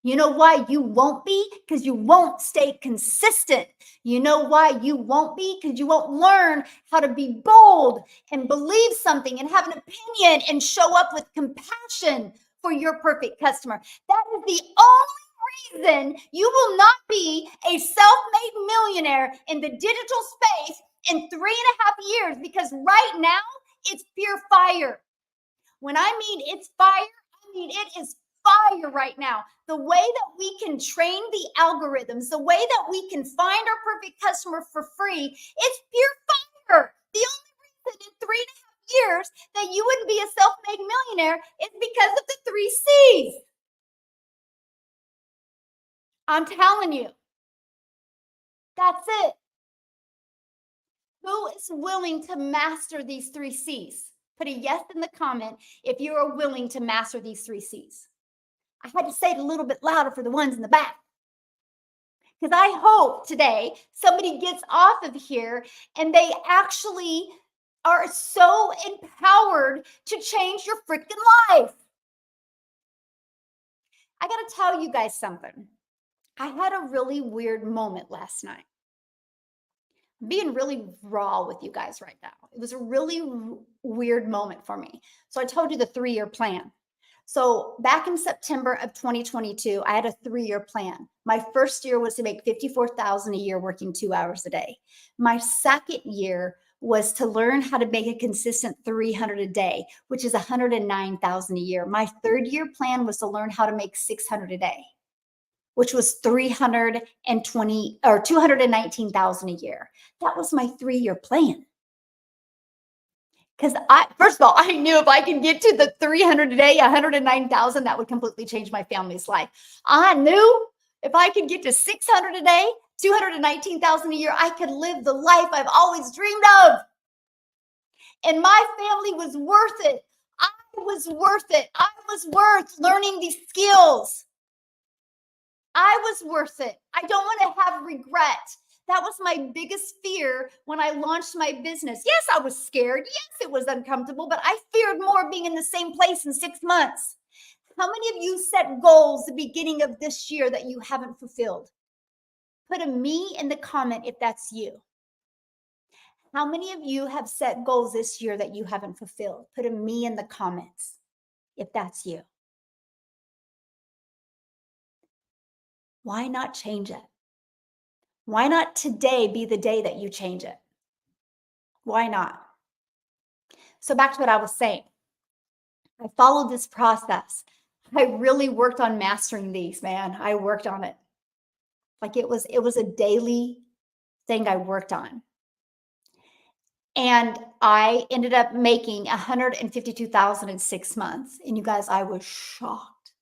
You know why you won't be? Because you won't stay consistent. You know why you won't be? Because you won't learn how to be bold and believe something and have an opinion and show up with compassion for your perfect customer. That is the only reason you will not be a self-made millionaire in the digital space in 3.5 years, because right now it's pure fire. When I mean it's fire, I mean it is fire right now. The way that we can train the algorithms, the way that we can find our perfect customer for free, it's pure fire. The only in 3.5 years that you wouldn't be a self-made millionaire is because of the 3 C's. I'm telling you. That's it. Who is willing to master these 3 C's? Put a yes in the comment if you are willing to master these 3 C's. I had to say it a little bit louder for the ones in the back. Because I hope today somebody gets off of here and they actually are so empowered to change your freaking life. I got to tell you guys something. I had a really weird moment last night. I'm being really raw with you guys right now. It was a really weird moment for me. So I told you the 3-year plan. So back in September of 2022, I had a 3-year plan. My first year was to make $54,000 a year working 2 hours a day. My second year was to learn how to make a consistent 300 a day, which is $109,000 a year. My third year plan was to learn how to make 600 a day, which was 320 or 219,000 a year. That was my 3-year plan. Because first of all, I knew if I could get to the 300 a day, 109,000, that would completely change my family's life. I knew if I could get to 600 a day, 219,000 a year, I could live the life I've always dreamed of. And my family was worth it. I was worth it. I was worth learning these skills. I was worth it. I don't want to have regret. That was my biggest fear when I launched my business. Yes, I was scared. Yes, it was uncomfortable, but I feared more being in the same place in 6 months. How many of you set goals the beginning of this year that you haven't fulfilled? Put a me in the comment if that's you. How many of you have set goals this year that you haven't fulfilled? Put a me in the comments if that's you. Why not change it? Why not today be the day that you change it? Why not? So back to what I was saying. I followed this process. I really worked on mastering these, man. I worked on it. Like it was a daily thing I worked on. And I ended up making $152,000 in 6 months. And you guys, I was shocked.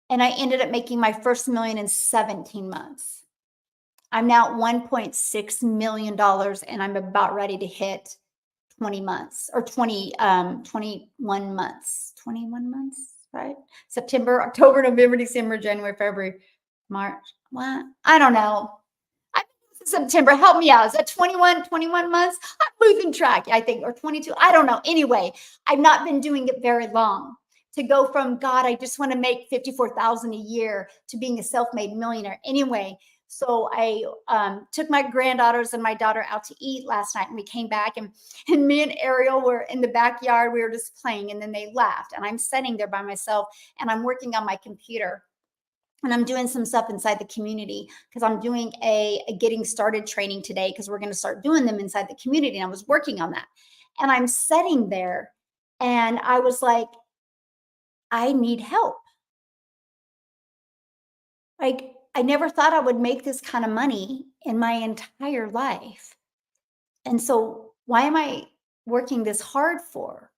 And I ended up making my first million in 17 months. I'm now at $1.6 million and I'm about ready to hit 20 months or 21 months, right? September, October, November, December, January, February, March. What? I don't know. September, help me out. Is that 21 months? I'm losing track, I think, or 22. I don't know. Anyway, I've not been doing it very long. To go from, God, I just want to make $54,000 a year to being a self-made millionaire. Anyway, so I took my granddaughters and my daughter out to eat last night, and we came back, and me and Ariel were in the backyard. We were just playing, and then they left, and I'm sitting there by myself, and I'm working on my computer, and I'm doing some stuff inside the community because I'm doing a getting started training today because we're going to start doing them inside the community, and I was working on that, and I'm sitting there, and I was like, I need help. Like, I never thought I would make this kind of money in my entire life. And so why am I working this hard for?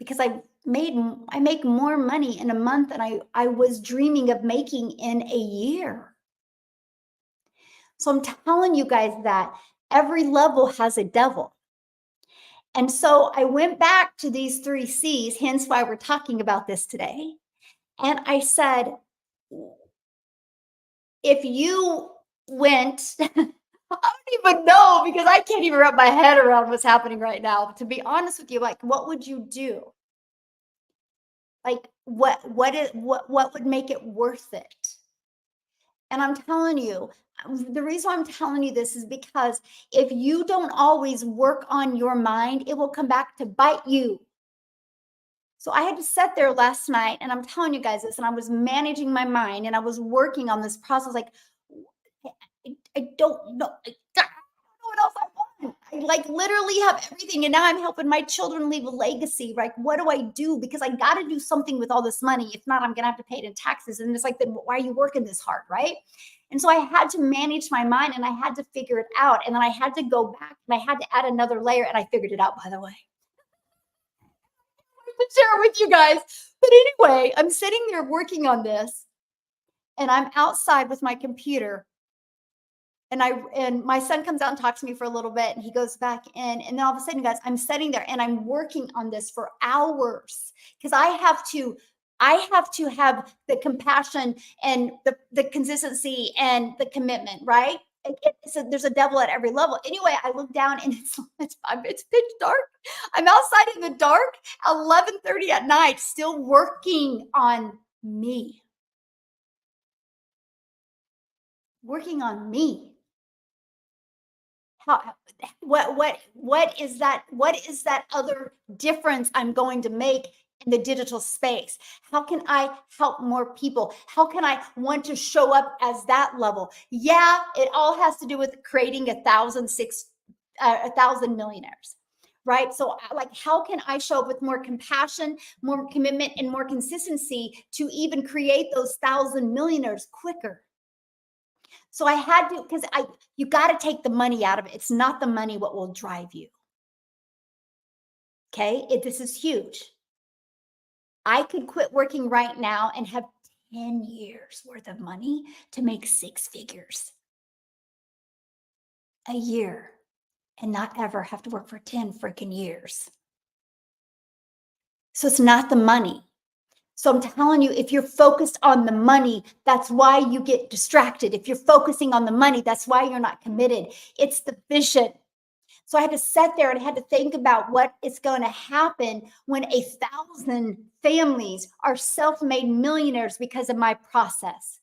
Because I make more money in a month than I was dreaming of making in a year. So I'm telling you guys that every level has a devil. And so I went back to these 3 C's, hence why we're talking about this today. And I said, if you went, I don't even know because I can't even wrap my head around what's happening right now. To be honest with you, like, what would you do? Like, what would make it worth it? And I'm telling you, the reason I'm telling you this is because if you don't always work on your mind, it will come back to bite you. So I had to sit there last night, and I'm telling you guys this, and I was managing my mind, and I was working on this process. Like, I don't know. I don't know what else I want. I like literally have everything. And now I'm helping my children leave a legacy. Like, what do I do? Because I got to do something with all this money. If not, I'm going to have to pay it in taxes. And it's like, then why are you working this hard? Right. And so I had to manage my mind and I had to figure it out. And then I had to go back and I had to add another layer. And I figured it out, by the way. To share it with you guys. But anyway, I'm sitting there working on this and I'm outside with my computer and my son comes out and talks to me for a little bit and he goes back in and then all of a sudden guys I'm sitting there and I'm working on this for hours because I have to have the compassion and the consistency and the commitment, right? There's a devil at every level. Anyway, I look down and it's pitch dark. I'm outside in the dark, 11:30 at night, still working on me. Working on me. How what is that other difference I'm going to make in the digital space? How can I help more people? How can I want to show up as that level? Yeah, it all has to do with creating 1,000 millionaires, right? So like how can I show up with more compassion, more commitment, and more consistency to even create those 1,000 millionaires quicker? So I had to, because you got to take the money out of it. It's not the money what will drive you. Okay. This is huge. I could quit working right now and have 10 years worth of money to make 6 figures a year and not ever have to work for 10 freaking years. So it's not the money. So I'm telling you, if you're focused on the money, that's why you get distracted. If you're focusing on the money, that's why you're not committed. It's the vision. So I had to sit there and I had to think about what is going to happen when 1,000 families are self-made millionaires because of my process.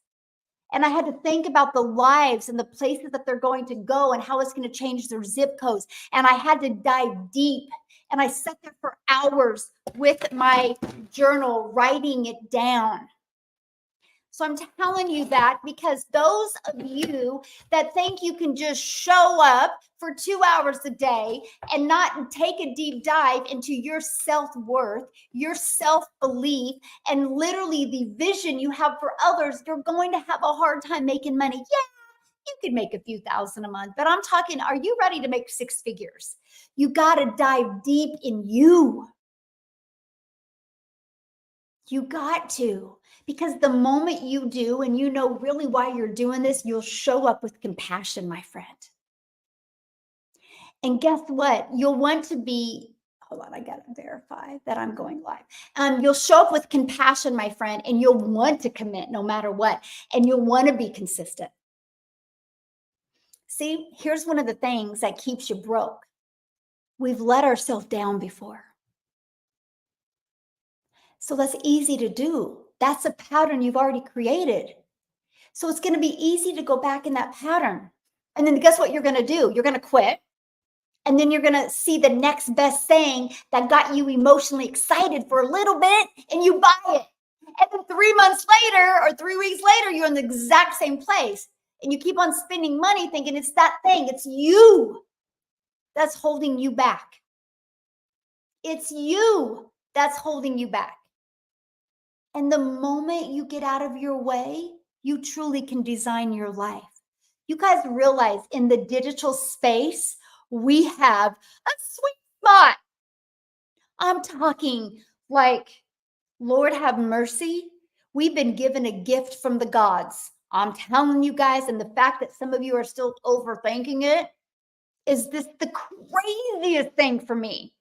And I had to think about the lives and the places that they're going to go and how it's going to change their zip codes. And I had to dive deep. And I sat there for hours with my journal, writing it down. So I'm telling you that because those of you that think you can just show up for 2 hours a day and not take a deep dive into your self-worth, your self-belief, and literally the vision you have for others, you're going to have a hard time making money. Yeah, you could make a few thousand a month, but I'm talking, are you ready to make 6 figures? You got to dive deep in you. You got to, because the moment you do and you know really why you're doing this, you'll show up with compassion, my friend. And guess what? You'll want to be, hold on, I got to verify that I'm going live. You'll show up with compassion, my friend, and you'll want to commit no matter what, and you'll want to be consistent. See, here's one of the things that keeps you broke. We've let ourselves down before. So that's easy to do. That's a pattern you've already created. So it's going to be easy to go back in that pattern. And then guess what you're going to do? You're going to quit. And then you're going to see the next best thing that got you emotionally excited for a little bit and you buy it. And then 3 months later or 3 weeks later, you're in the exact same place. And you keep on spending money thinking it's that thing. It's you that's holding you back. It's you that's holding you back. And the moment you get out of your way, you truly can design your life. You guys realize in the digital space, we have a sweet spot. I'm talking like, Lord have mercy. We've been given a gift from the gods. I'm telling you guys, and the fact that some of you are still overthinking it is this the craziest thing for me.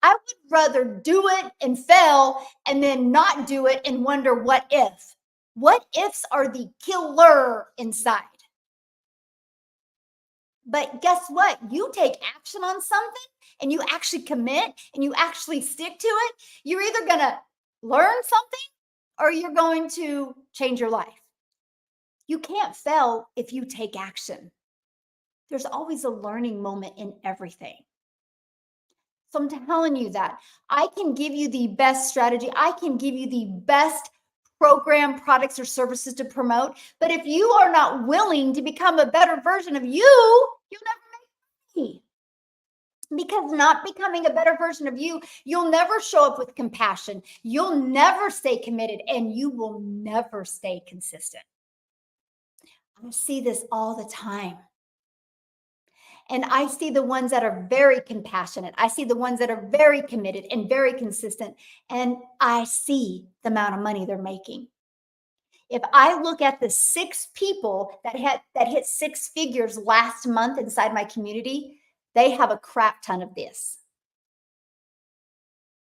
I would rather do it and fail and then not do it and wonder what if. What ifs are the killer inside. But guess what? You take action on something and you actually commit and you actually stick to it. You're either going to learn something or you're going to change your life. You can't fail if you take action. There's always a learning moment in everything. So I'm telling you that I can give you the best strategy. I can give you the best program, products, or services to promote. But if you are not willing to become a better version of you, you'll never make money. Because not becoming a better version of you, you'll never show up with compassion. You'll never stay committed, and you will never stay consistent. I see this all the time. And I see the ones that are very compassionate. I see the ones that are very committed and very consistent. And I see the amount of money they're making. If I look at the 6 people that hit 6 figures last month inside my community, they have a crap ton of this.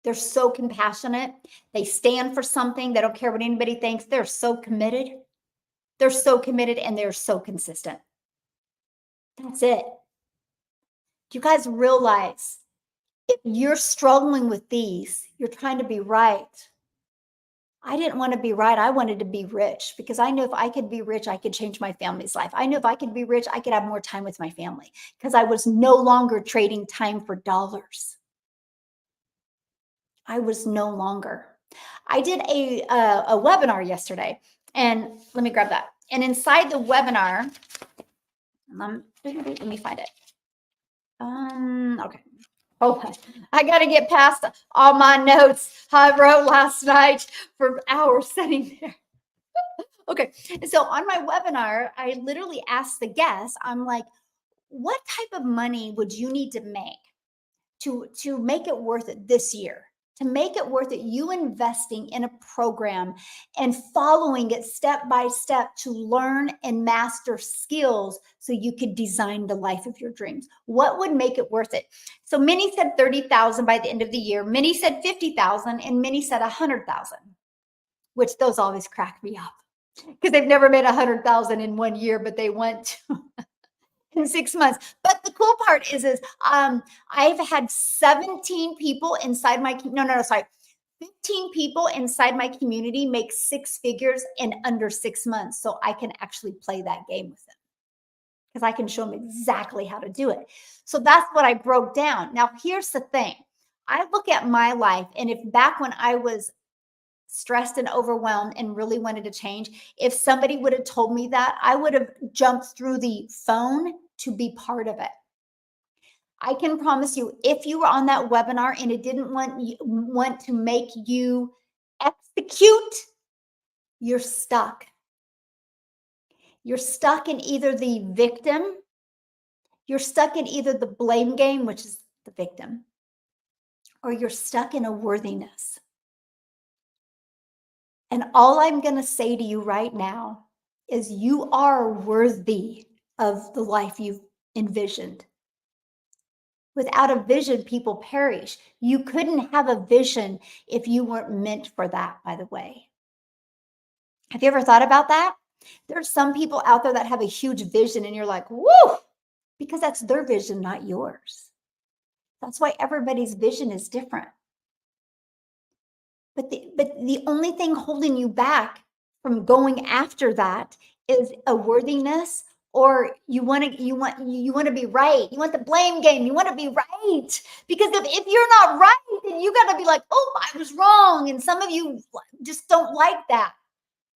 They're so compassionate. They stand for something. They don't care what anybody thinks. They're so committed. They're so committed and they're so consistent. That's it. Do you guys realize if you're struggling with these, you're trying to be right? I didn't want to be right. I wanted to be rich because I knew if I could be rich, I could change my family's life. I knew if I could be rich, I could have more time with my family because I was no longer trading time for dollars. I was no longer. I did a webinar yesterday, and let me grab that. And inside the webinar, let me find it. Okay. Oh, I got to get past all my notes I wrote last night for hours sitting there. Okay. So on my webinar, I literally asked the guests, I'm like, what type of money would you need to make to make it worth it this year? To make it worth it, you investing in a program and following it step by step to learn and master skills so you could design the life of your dreams. What would make it worth it? So many said 30,000 by the end of the year, many said 50,000, and many said 100,000, which those always crack me up because they've never made 100,000 in 1 year, but they went to in 6 months. But the cool part is I've had 17 people inside my, sorry, 15 people inside my community make 6 figures in under 6 months. So I can actually play that game with them because I can show them exactly how to do it. So that's what I broke down. Now, here's the thing. I look at my life, and if back when I was stressed and overwhelmed and really wanted to change, if somebody would have told me that, I would have jumped through the phone to be part of it. I can promise you, if you were on that webinar and it didn't want to make you execute, you're stuck. You're stuck in either the victim, you're stuck in either the blame game, which is the victim, or you're stuck in a worthiness. And all I'm going to say to you right now is you are worthy of the life you've envisioned. Without a vision, people perish. You couldn't have a vision if you weren't meant for that, by the way. Have you ever thought about that? There's some people out there that have a huge vision and you're like, woo, because that's their vision, not yours. That's why everybody's vision is different. But the only thing holding you back from going after that is a worthiness, or you want to be right. You want the blame game. You want to be right. Because if you're not right, then you got to be like, oh, I was wrong. And some of you just don't like that.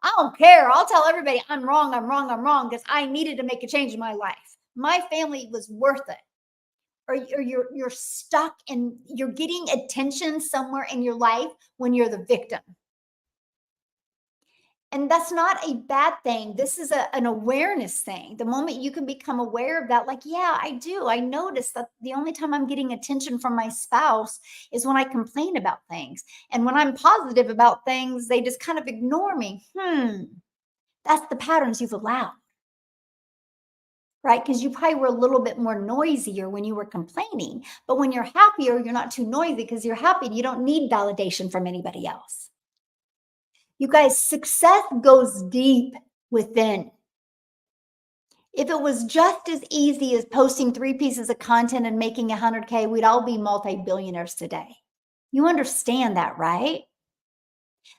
I don't care. I'll tell everybody I'm wrong because I needed to make a change in my life. My family was worth it. Or you're stuck and you're getting attention somewhere in your life when you're the victim. And that's not a bad thing. This is an awareness thing. The moment you can become aware of that, like, yeah, I do. I notice that the only time I'm getting attention from my spouse is when I complain about things. And when I'm positive about things, they just kind of ignore me. That's the patterns you've allowed. Right? Because you probably were a little bit more noisier when you were complaining. But when you're happier, you're not too noisy because you're happy. You don't need validation from anybody else. You guys, success goes deep within. If it was just as easy as posting 3 pieces of content and making 100K, we'd all be multi-billionaires today. You understand that, right?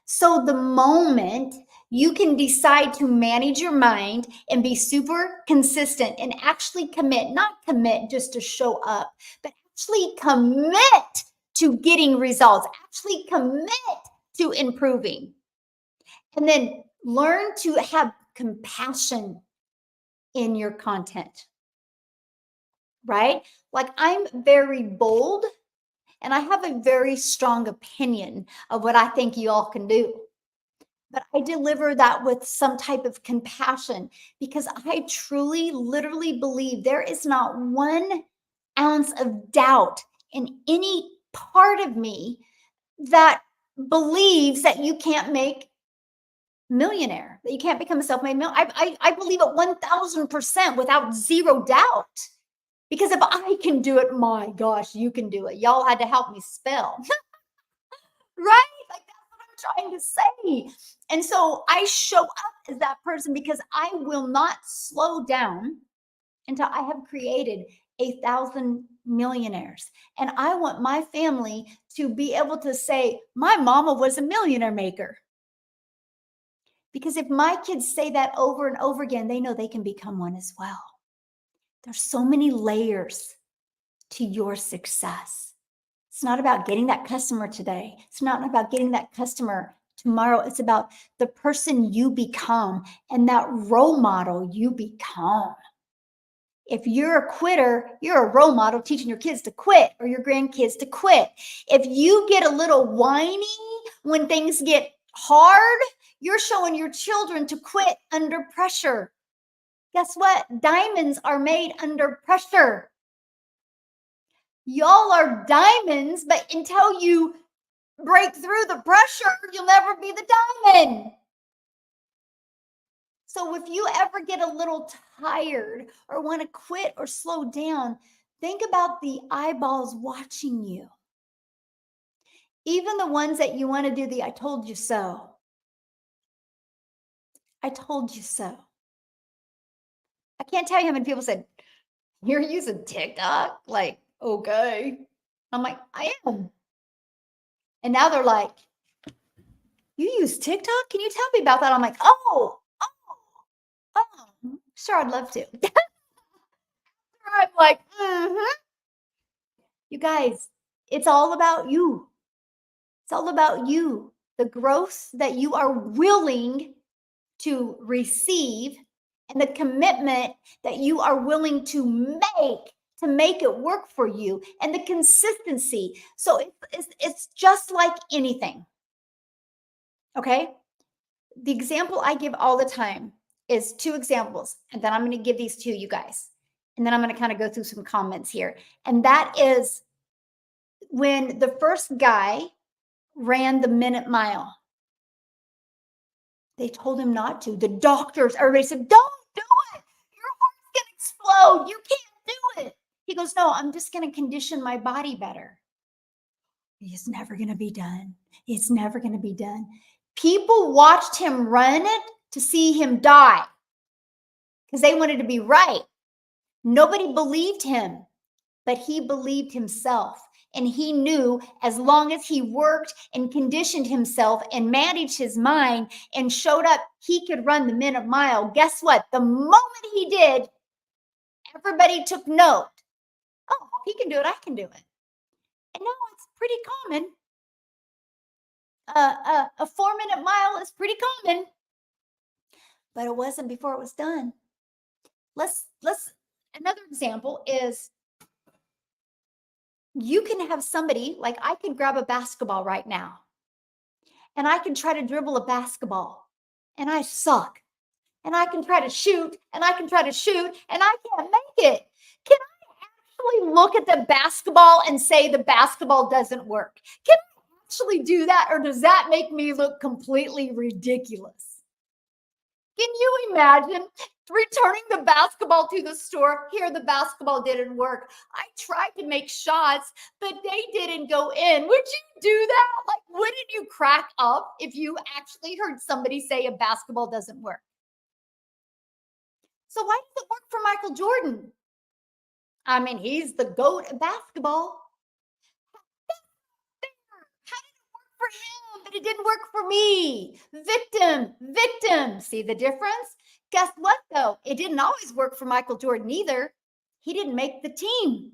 So the moment you can decide to manage your mind and be super consistent and actually commit, not commit just to show up, but actually commit to getting results, actually commit to improving. And then learn to have compassion in your content. right? Like I'm very bold and I have a very strong opinion of what I think you all can do. But I deliver that with some type of compassion because I truly, literally believe there is not 1 ounce of doubt in any part of me that believes that you can't make millionaire, that you can't become a self-made millionaire. I believe it 1000% without zero doubt. Because if I can do it, my gosh, you can do it. Y'all had to help me spell. Right? Like that's what I'm trying to say. And so I show up as that person because I will not slow down until I have created 1,000 millionaires. And I want my family to be able to say, my mama was a millionaire maker. Because if my kids say that over and over again, they know they can become one as well. There's so many layers to your success. It's not about getting that customer today. It's not about getting that customer tomorrow. It's about the person you become and that role model you become. If you're a quitter, you're a role model teaching your kids to quit or your grandkids to quit. If you get a little whiny when things get hard, you're showing your children to quit under pressure. Guess what? Diamonds are made under pressure. Y'all are diamonds, but until you break through the pressure, you'll never be the diamond. So if you ever get a little tired or want to quit or slow down, think about the eyeballs watching you. Even the ones that you want to do the I told you so. I told you so. I can't tell you how many people said, you're using TikTok? Like, okay. I'm like, I am. And now they're like, you use TikTok? Can you tell me about that? I'm like, oh, sure, I'd love to. I'm like, You guys, it's all about you. It's all about you. The growth that you are willing to receive and the commitment that you are willing to make it work for you and the consistency. So it's just like anything. Okay. The example I give all the time is 2 examples. And then I'm going to give these to you guys. And then I'm going to kind of go through some comments here. And that is when the first guy ran the minute mile. They told him not to. The doctors, everybody said, don't do it. Your heart's going to explode. You can't do it. He goes, no, I'm just going to condition my body better. It's never going to be done. It's never going to be done. People watched him run it to see him die because they wanted to be right. Nobody believed him, but he believed himself. And he knew as long as he worked and conditioned himself and managed his mind and showed up, he could run the minute mile. Guess what? The moment he did, everybody took note. Oh, he can do it. I can do it. And now it's pretty common. A 4-minute mile is pretty common, but it wasn't before it was done. Another example is you can have somebody, like I could grab a basketball right now and I can try to dribble a basketball and I suck. And I can try to shoot and I can try to shoot and I can't make it. Can I actually look at the basketball and say the basketball doesn't work? Can I actually do that, or does that make me look completely ridiculous? Can you imagine returning the basketball to the store? Here, the basketball didn't work. I tried to make shots, but they didn't go in. Would you do that? Like, wouldn't you crack up if you actually heard somebody say a basketball doesn't work? So why does it work for Michael Jordan? I mean, he's the GOAT of basketball. How did it work for him, but it didn't work for me? Victim. See the difference? Guess what, though? It didn't always work for Michael Jordan either. He didn't make the team.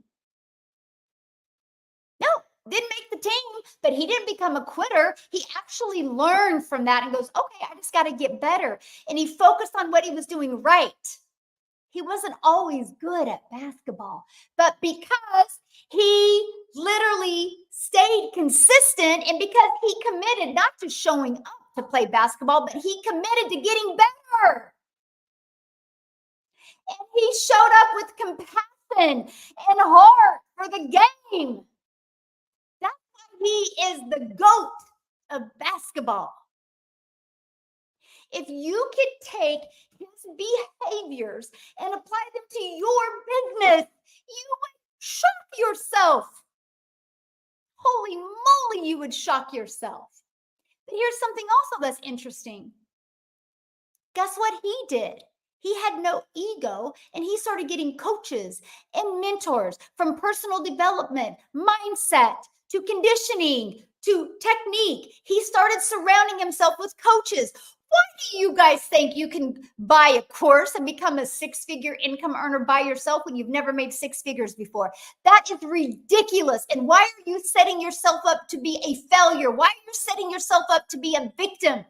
No, didn't make the team, but he didn't become a quitter. He actually learned from that and goes, okay, I just got to get better. And he focused on what he was doing right. He wasn't always good at basketball, but because he literally stayed consistent and because he committed not to showing up to play basketball, but he committed to getting better. And he showed up with compassion and heart for the game. That's why he is the GOAT of basketball. If you could take his behaviors and apply them to your business, you would shock yourself. Holy moly, you would shock yourself. But here's something also that's interesting. Guess what he did? He had no ego and he started getting coaches and mentors from personal development, mindset, to conditioning, to technique. He started surrounding himself with coaches. Why do you guys think you can buy a course and become a six-figure income earner by yourself when you've never made six figures before? That is ridiculous. And why are you setting yourself up to be a failure? Why are you setting yourself up to be a victim?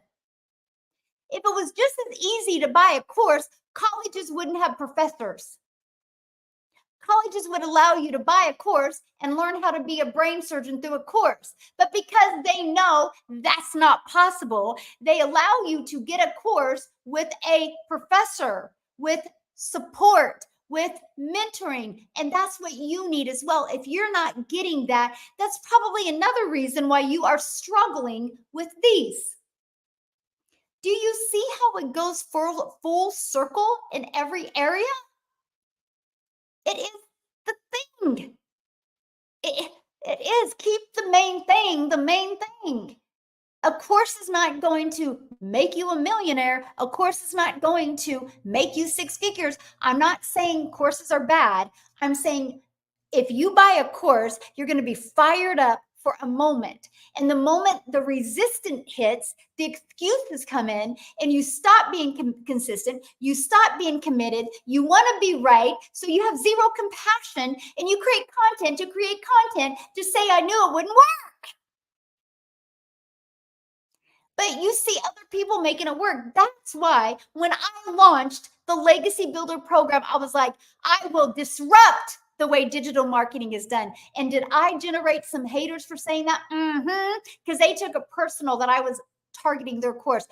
If it was just as easy to buy a course, colleges wouldn't have professors. Colleges would allow you to buy a course and learn how to be a brain surgeon through a course. But because they know that's not possible, they allow you to get a course with a professor, with support, with mentoring. And that's what you need as well. If you're not getting that, that's probably another reason why you are struggling with these. Do you see how it goes full circle in every area? It is the thing. It is. Keep the main thing the main thing. A course is not going to make you a millionaire. A course is not going to make you six figures. I'm not saying courses are bad. I'm saying if you buy a course, you're going to be fired up for a moment. And the moment the resistance hits, the excuses come in and you stop being consistent. You stop being committed. You want to be right. So you have zero compassion and you create content to say, I knew it wouldn't work. But you see other people making it work. That's why when I launched the Legacy Builder program, I was like, I will disrupt the way digital marketing is done. And did I generate some haters for saying that? Because they took it personal that I was targeting their course.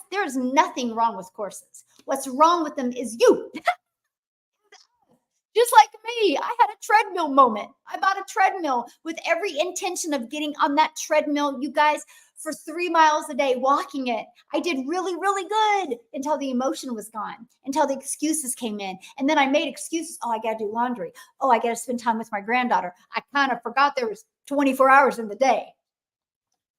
There's nothing wrong with courses. What's wrong with them is you. Just like me, I had a treadmill moment. I bought a treadmill with every intention of getting on that treadmill, you guys, for 3 miles a day, walking it. I did really, really good until the emotion was gone, until the excuses came in. And then I made excuses. Oh, I got to do laundry. Oh, I got to spend time with my granddaughter. I kind of forgot there was 24 hours in the day.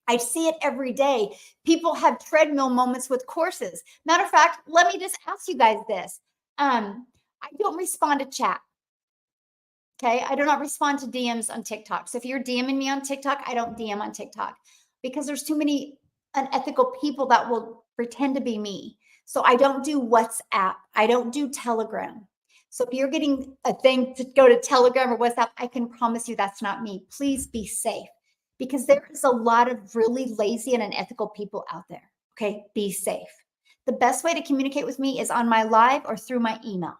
I see it every day. People have treadmill moments with courses. Matter of fact, let me just ask you guys this. I don't respond to chat. Okay. I do not respond to DMs on TikTok. So if you're DMing me on TikTok, I don't DM on TikTok because there's too many unethical people that will pretend to be me. So I don't do WhatsApp. I don't do Telegram. So if you're getting a thing to go to Telegram or WhatsApp, I can promise you that's not me. Please be safe because there is a lot of really lazy and unethical people out there. Okay. Be safe. The best way to communicate with me is on my live or through my email.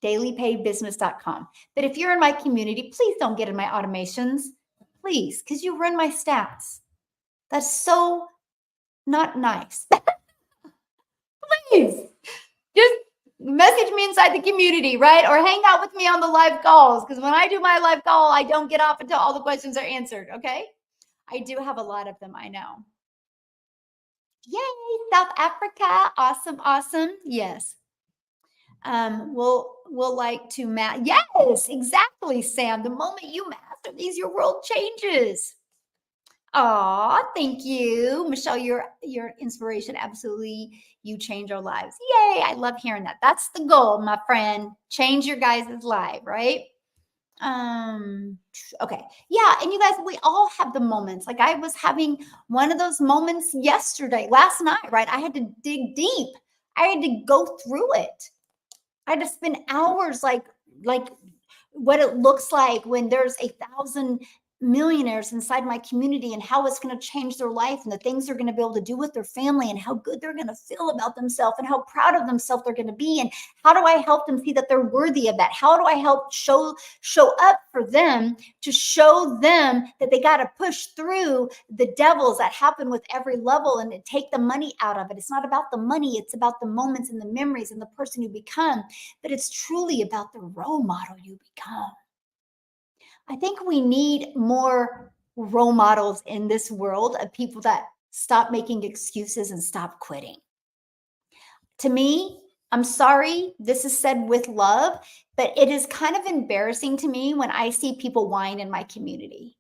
dailypaybusiness.com. But if you're in my community, please don't get in my automations, please, because you run my stats. That's so not nice. Please, just message me inside the community, right? Or hang out with me on the live calls, because when I do my live call, I don't get off until all the questions are answered, okay? I do have a lot of them, I know. Yay, South Africa. Awesome, awesome. Yes. We'll like to yes, exactly, Sam. The moment you master these, your world changes. Oh, thank you, Michelle. Your inspiration, absolutely. You change our lives. Yay! I love hearing that. That's the goal, my friend. Change your guys' life, right? Okay, yeah, and you guys, we all have the moments. Like I was having one of those moments last night, right? I had to dig deep. I had to go through it. I had to spend hours like what it looks like when there's 1,000 millionaires inside my community and how it's going to change their life and the things they're going to be able to do with their family and how good they're going to feel about themselves and how proud of themselves they're going to be. And how do I help them see that they're worthy of that? How do I help show up for them to show them that they got to push through the devils that happen with every level and take the money out of it? It's not about the money. It's about the moments and the memories and the person you become, but it's truly about the role model you become. I think we need more role models in this world of people that stop making excuses and stop quitting. To me, I'm sorry, this is said with love, but it is kind of embarrassing to me when I see people whine in my community.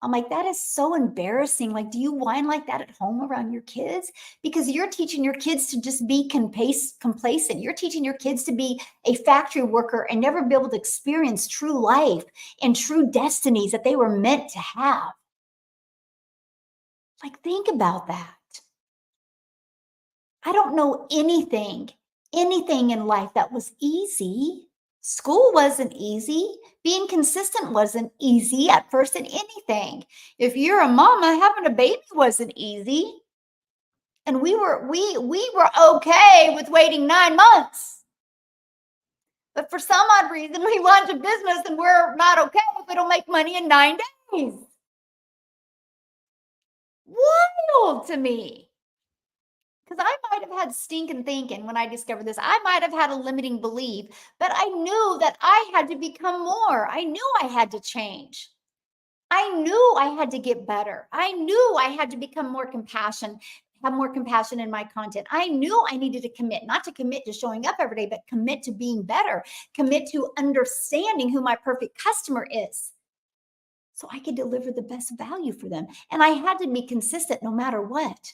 I'm like, that is so embarrassing. Like, do you whine like that at home around your kids? Because you're teaching your kids to just be complacent. You're teaching your kids to be a factory worker and never be able to experience true life and true destinies that they were meant to have. Like, think about that. I don't know anything in life that was easy. School wasn't easy. Being consistent wasn't easy at first in anything. If you're a mama, having a baby wasn't easy. And we were okay with waiting 9 months. But for some odd reason, we launch a business and we're not okay if we don't make money in 9 days. Wild to me. Because I might have had stinking thinking when I discovered this. I might have had a limiting belief, but I knew that I had to become more. I knew I had to change. I knew I had to get better. I knew I had to become more compassionate, have more compassion in my content. I knew I needed to commit, not to commit to showing up every day, but commit to being better, commit to understanding who my perfect customer is so I could deliver the best value for them. And I had to be consistent no matter what.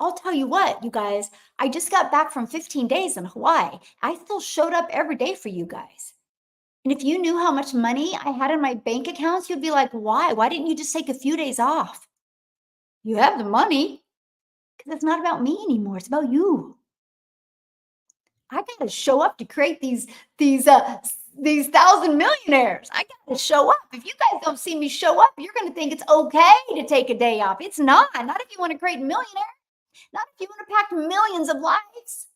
I'll tell you what, you guys, I just got back from 15 days in Hawaii. I still showed up every day for you guys. And if you knew how much money I had in my bank accounts, you'd be like, why? Why didn't you just take a few days off? You have the money because it's not about me anymore. It's about you. I got to show up to create these 1,000 millionaires. I got to show up. If you guys don't see me show up, you're going to think it's okay to take a day off. It's not. Not if you want to create a millionaire. Not if you want to pack millions of lives.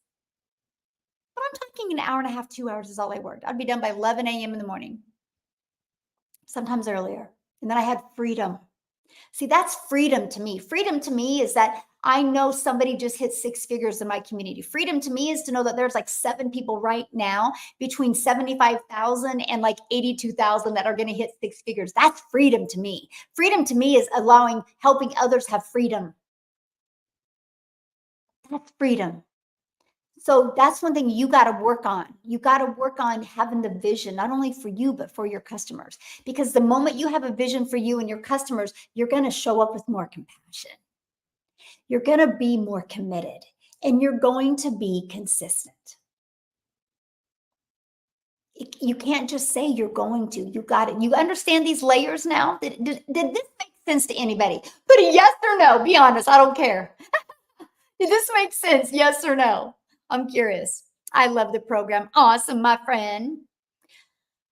But I'm talking an hour and a half, 2 hours is all I worked. I'd be done by 11 a.m. in the morning, sometimes earlier. And then I had freedom. See, that's freedom to me. Freedom to me is that I know somebody just hit 6 figures in my community. Freedom to me is to know that there's like 7 people right now between 75,000 and like 82,000 that are going to hit 6 figures. That's freedom to me. Freedom to me is helping others have freedom. That's freedom. So that's one thing you got to work on. You got to work on having the vision, not only for you, but for your customers. Because the moment you have a vision for you and your customers, you're going to show up with more compassion. You're going to be more committed and you're going to be consistent. You can't just say you're going to. You got it. You understand these layers now? Did this make sense to anybody? Put a yes or no. Be honest. I don't care. Did this make sense? Yes or no? I'm curious. I love the program. Awesome, my friend.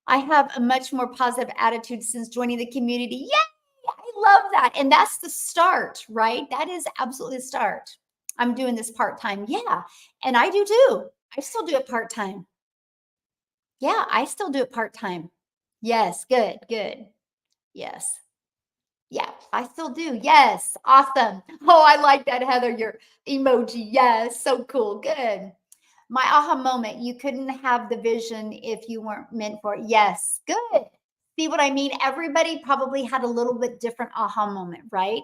I have a much more positive attitude since joining the community. Yay! I love that. And that's the start, right? That is absolutely the start. I'm doing this part-time. Yeah. And I do too. I still do it part-time. Yeah, I still do it part-time. Yes, good, good. Yes. Yeah, I still do. Yes. Awesome. Oh, I like that, Heather, your emoji. Yes, so cool. Good. My aha moment, you couldn't have the vision if you weren't meant for it. Yes, good. See what I mean? Everybody probably had a little bit different aha moment, right?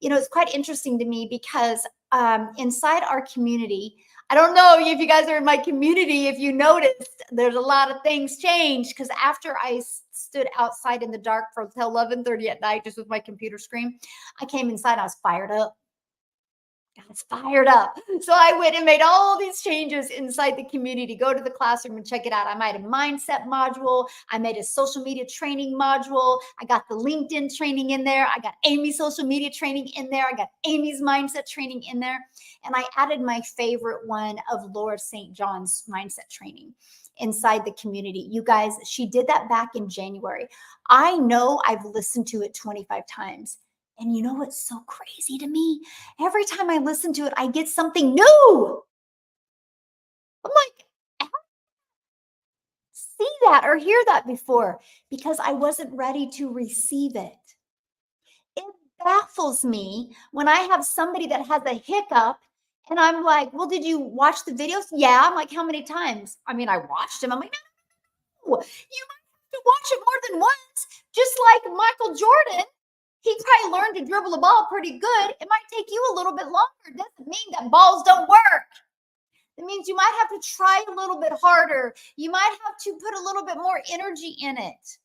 You know, it's quite interesting to me because inside our community, I don't know if you guys are in my community, if you noticed, there's a lot of things changed because after I stood outside in the dark for till 11:30 at night, just with my computer screen, I came inside, I was fired up. I was fired up. So I went and made all these changes inside the community. Go to the classroom and check it out. I made a mindset module. I made a social media training module. I got the LinkedIn training in there. I got Amy's social media training in there. I got Amy's mindset training in there. And I added my favorite one of Laura St. John's mindset training inside the community. You guys, she did that back in January. I know I've listened to it 25 times. And you know what's so crazy to me? Every time I listen to it, I get something new. I'm like, "How did I see that or hear that before?" Because I wasn't ready to receive it. It baffles me when I have somebody that has a hiccup and I'm like, "Well, did you watch the videos?" Yeah. I'm like, "How many times?" I mean, I watched them. I'm like, "No, you might have to watch it more than once." Just like Michael Jordan, he probably learned to dribble a ball pretty good. It might take you a little bit longer. It doesn't mean that balls don't work. It means you might have to try a little bit harder. You might have to put a little bit more energy in it.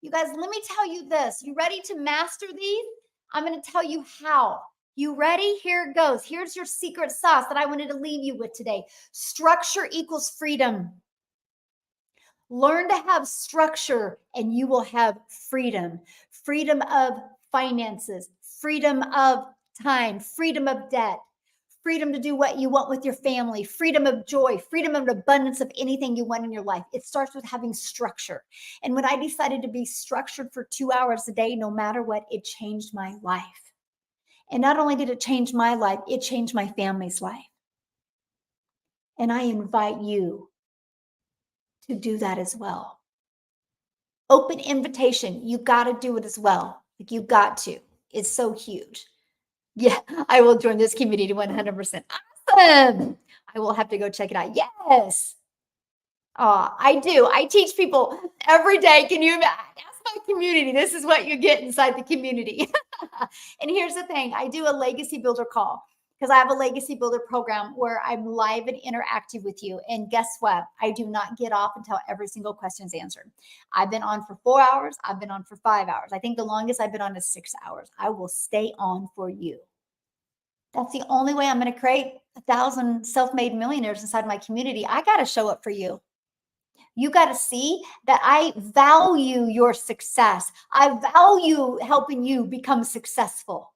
You guys, let me tell you this. You ready to master these? I'm going to tell you how. You ready? Here it goes. Here's your secret sauce that I wanted to leave you with today. Structure equals freedom. Learn to have structure and you will have freedom. Freedom of finances, freedom of time, freedom of debt, freedom to do what you want with your family, freedom of joy, freedom of abundance of anything you want in your life. It starts with having structure. And when I decided to be structured for 2 hours a day, no matter what, it changed my life. And not only did it change my life, it changed my family's life. And I invite you to do that as well. Open invitation. You got to do it as well. Like you got to. It's so huge. Yeah, I will join this community 100%. Awesome. I will have to go check it out. Yes. I do. I teach people every day. Can you ask my community? This is what you get inside the community. And here's the thing. I do a legacy builder call because I have a legacy builder program where I'm live and interactive with you. And guess what? I do not get off until every single question is answered. I've been on for 4 hours. I've been on for 5 hours. I think the longest I've been on is 6 hours. I will stay on for you. That's the only way I'm going to create 1,000 self-made millionaires inside my community. I got to show up for you. You got to see that I value your success. I value helping you become successful.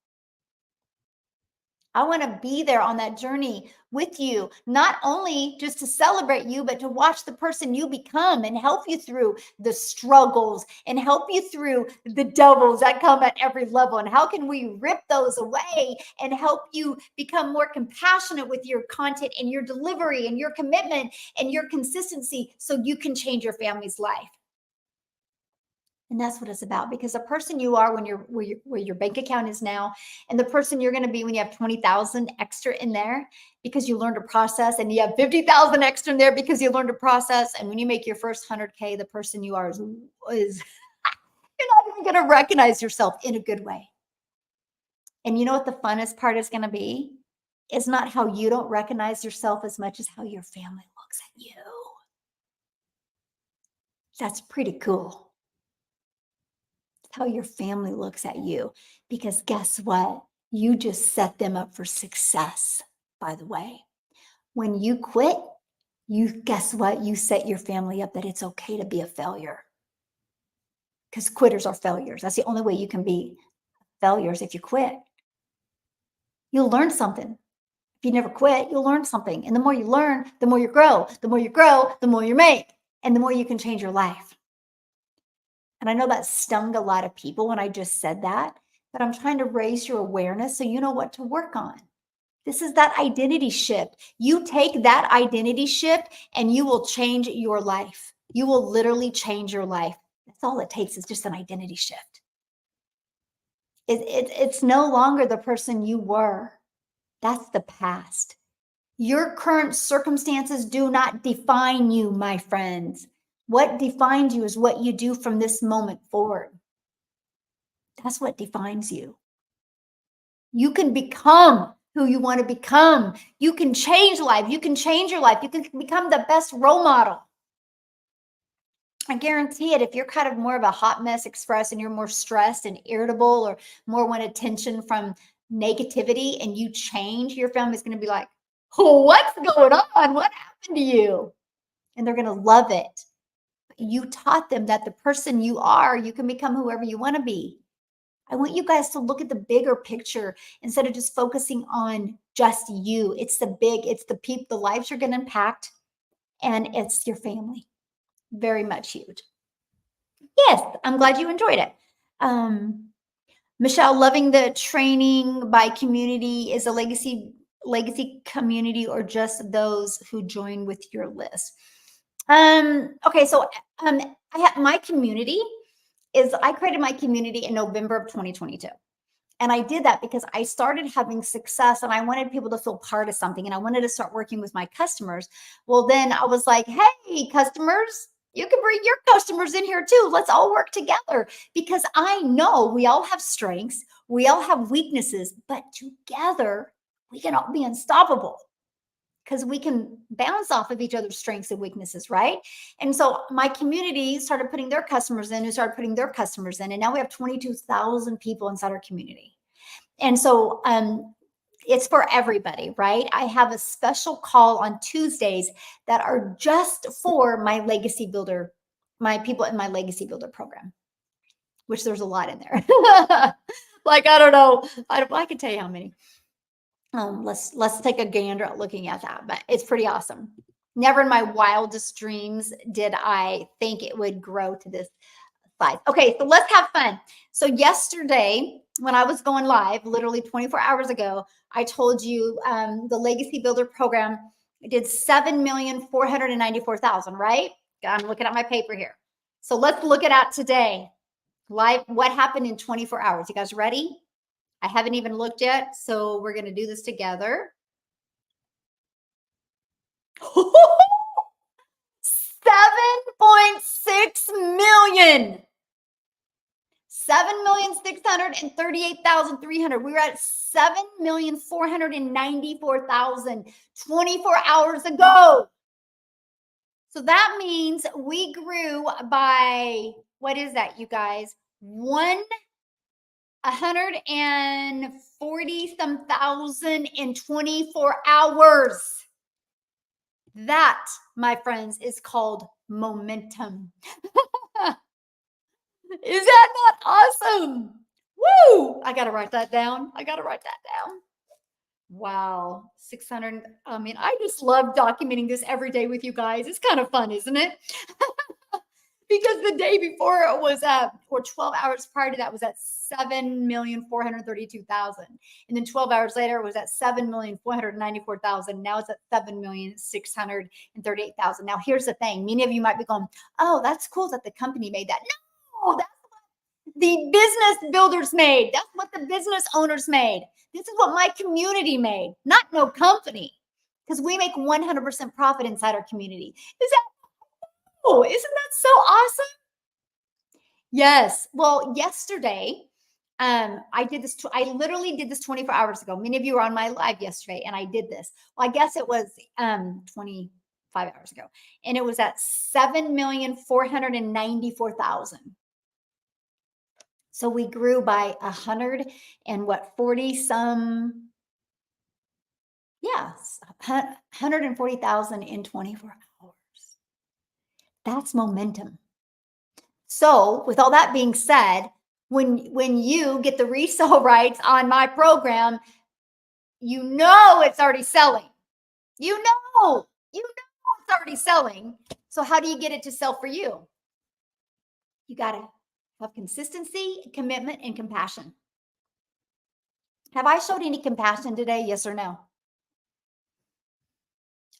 I want to be there on that journey with you, not only just to celebrate you, but to watch the person you become and help you through the struggles and help you through the devils that come at every level. And how can we rip those away and help you become more compassionate with your content and your delivery and your commitment and your consistency so you can change your family's life. And that's what it's about, because the person you are when you're where your bank account is now, and the person you're going to be when you have 20,000 extra in there because you learned to process, and you have 50,000 extra in there because you learned to process. And when you make your first 100K, the person you are is you're not even going to recognize yourself in a good way. And you know what the funnest part is going to be? It's not how you don't recognize yourself as much as how your family looks at you. That's pretty cool. How your family looks at you, because guess what? You just set them up for success. By the way, when you quit, guess what? You set your family up that it's okay to be a failure, because quitters are failures. That's the only way you can be failures. If you quit, you'll learn something. If you never quit, you'll learn something. And the more you learn, the more you grow. The more you grow, the more you make, and the more you can change your life. And I know that stung a lot of people when I just said that, but I'm trying to raise your awareness so you know what to work on. This is that identity shift. You take that identity shift and you will change your life. You will literally change your life. That's all it takes, is just an identity shift. It's no longer the person you were. That's the past. Your current circumstances do not define you, my friends. What defines you is what you do from this moment forward. That's what defines you. You can become who you want to become. You can change life. You can change your life. You can become the best role model. I guarantee it. If you're kind of more of a hot mess express and you're more stressed and irritable or more want attention from negativity and you change, your family's going to be like, oh, what's going on? What happened to you? And they're going to love it. You taught them that the person you are, you can become whoever you want to be. I want you guys to look at the bigger picture instead of just focusing on just you. It's the people, the lives you're going to impact, and it's your family. Very much huge. Yes, I'm glad you enjoyed it. Michelle, loving the training by community is a legacy community or just those who join with your list? Okay, so I have my community I created my community in November of 2022. And I did that because I started having success and I wanted people to feel part of something and I wanted to start working with my customers. Well, then I was like, hey, customers, you can bring your customers in here too. Let's all work together because I know we all have strengths, we all have weaknesses, but together we can all be unstoppable because we can bounce off of each other's strengths and weaknesses, right? And so my community started putting their customers in, who started putting their customers in, and now we have 22,000 people inside our community. And so it's for everybody, right? I have a special call on Tuesdays that are just for my legacy builder, my people in my legacy builder program, which there's a lot in there. Like, I don't know. I can tell you how many. Let's take a gander at looking at that, but it's pretty awesome. Never in my wildest dreams did I think it would grow to this size. Okay, so let's have fun. So yesterday, when I was going live, literally 24 hours ago, I told you the Legacy Builder program did 7,494,000, right? I'm looking at my paper here. So let's look it at today. Live, what happened in 24 hours? You guys ready? I haven't even looked yet, so we're going to do this together. 7.6 million. 7,638,300. We were at 7,494,000 24 hours ago. So that means we grew by, what is that, you guys? 140 some thousand in 24 hours. That, my friends, is called momentum. Is that not awesome? Woo! I got to write that down. Wow. 600. I mean, I just love documenting this every day with you guys. It's kind of fun, isn't it? Because the day before it was or 12 hours prior to that was at 7,432,000. And then 12 hours later it was at 7,494,000. Now it's at 7,638,000. Now here's the thing. Many of you might be going, oh, that's cool that the company made that. No, that's what the business builders made. That's what the business owners made. This is what my community made, not no company. Because we make 100% profit inside our community. Oh, isn't that so awesome? Yes. Well, yesterday, I did this. I literally did this 24 hours ago. Many of you were on my live yesterday, and I did this. Well, I guess it was 25 hours ago, and it was at 7,494,000. So we grew by 40 some. Yes, 140,000 in 24 hours. That's momentum. So with all that being said, when you get the resale rights on my program, you know it's already selling. You know it's already selling. So how do you get it to sell for you? You got to have consistency, commitment, and compassion. Have I showed any compassion today? Yes or no?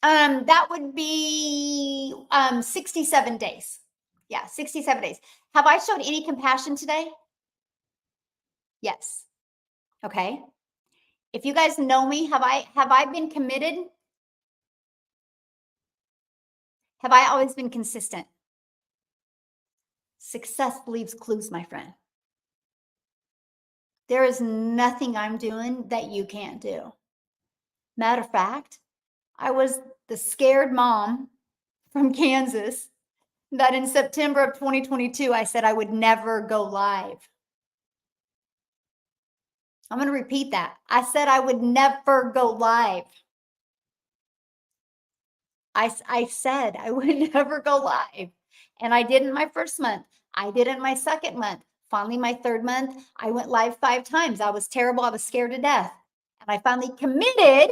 That would be 67 days. Yeah, 67 days. Have I showed any compassion today? Yes. Okay. If you guys know me, have I been committed? Have I always been consistent? Success leaves clues, my friend. There is nothing I'm doing that you can't do. Matter of fact, I was the scared mom from Kansas that in September of 2022, I said I would never go live. I'm going to repeat that. I said I would never go live. I said I would never go live. And I did in my first month. I did in my second month. Finally, my third month, I went live 5 times. I was terrible. I was scared to death. And I finally committed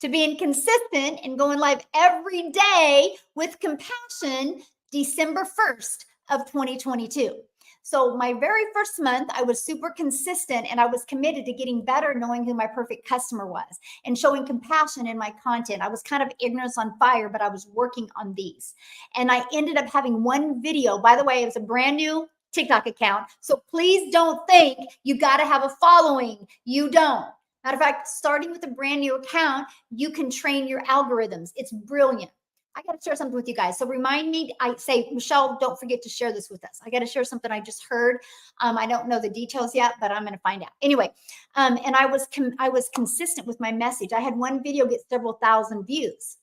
to being consistent and going live every day with compassion December 1st of 2022. So my very first month, I was super consistent and I was committed to getting better, knowing who my perfect customer was and showing compassion in my content. I was kind of ignorance on fire, but I was working on these. And I ended up having one video. By the way, it was a brand new TikTok account. So please don't think you got to have a following. You don't. Matter of fact, starting with a brand new account, you can train your algorithms. It's brilliant. I got to share something with you guys. So remind me, I say, Michelle, don't forget to share this with us. I got to share something I just heard. I don't know the details yet, but I'm going to find out. Anyway, and I was consistent with my message. I had one video get several thousand views.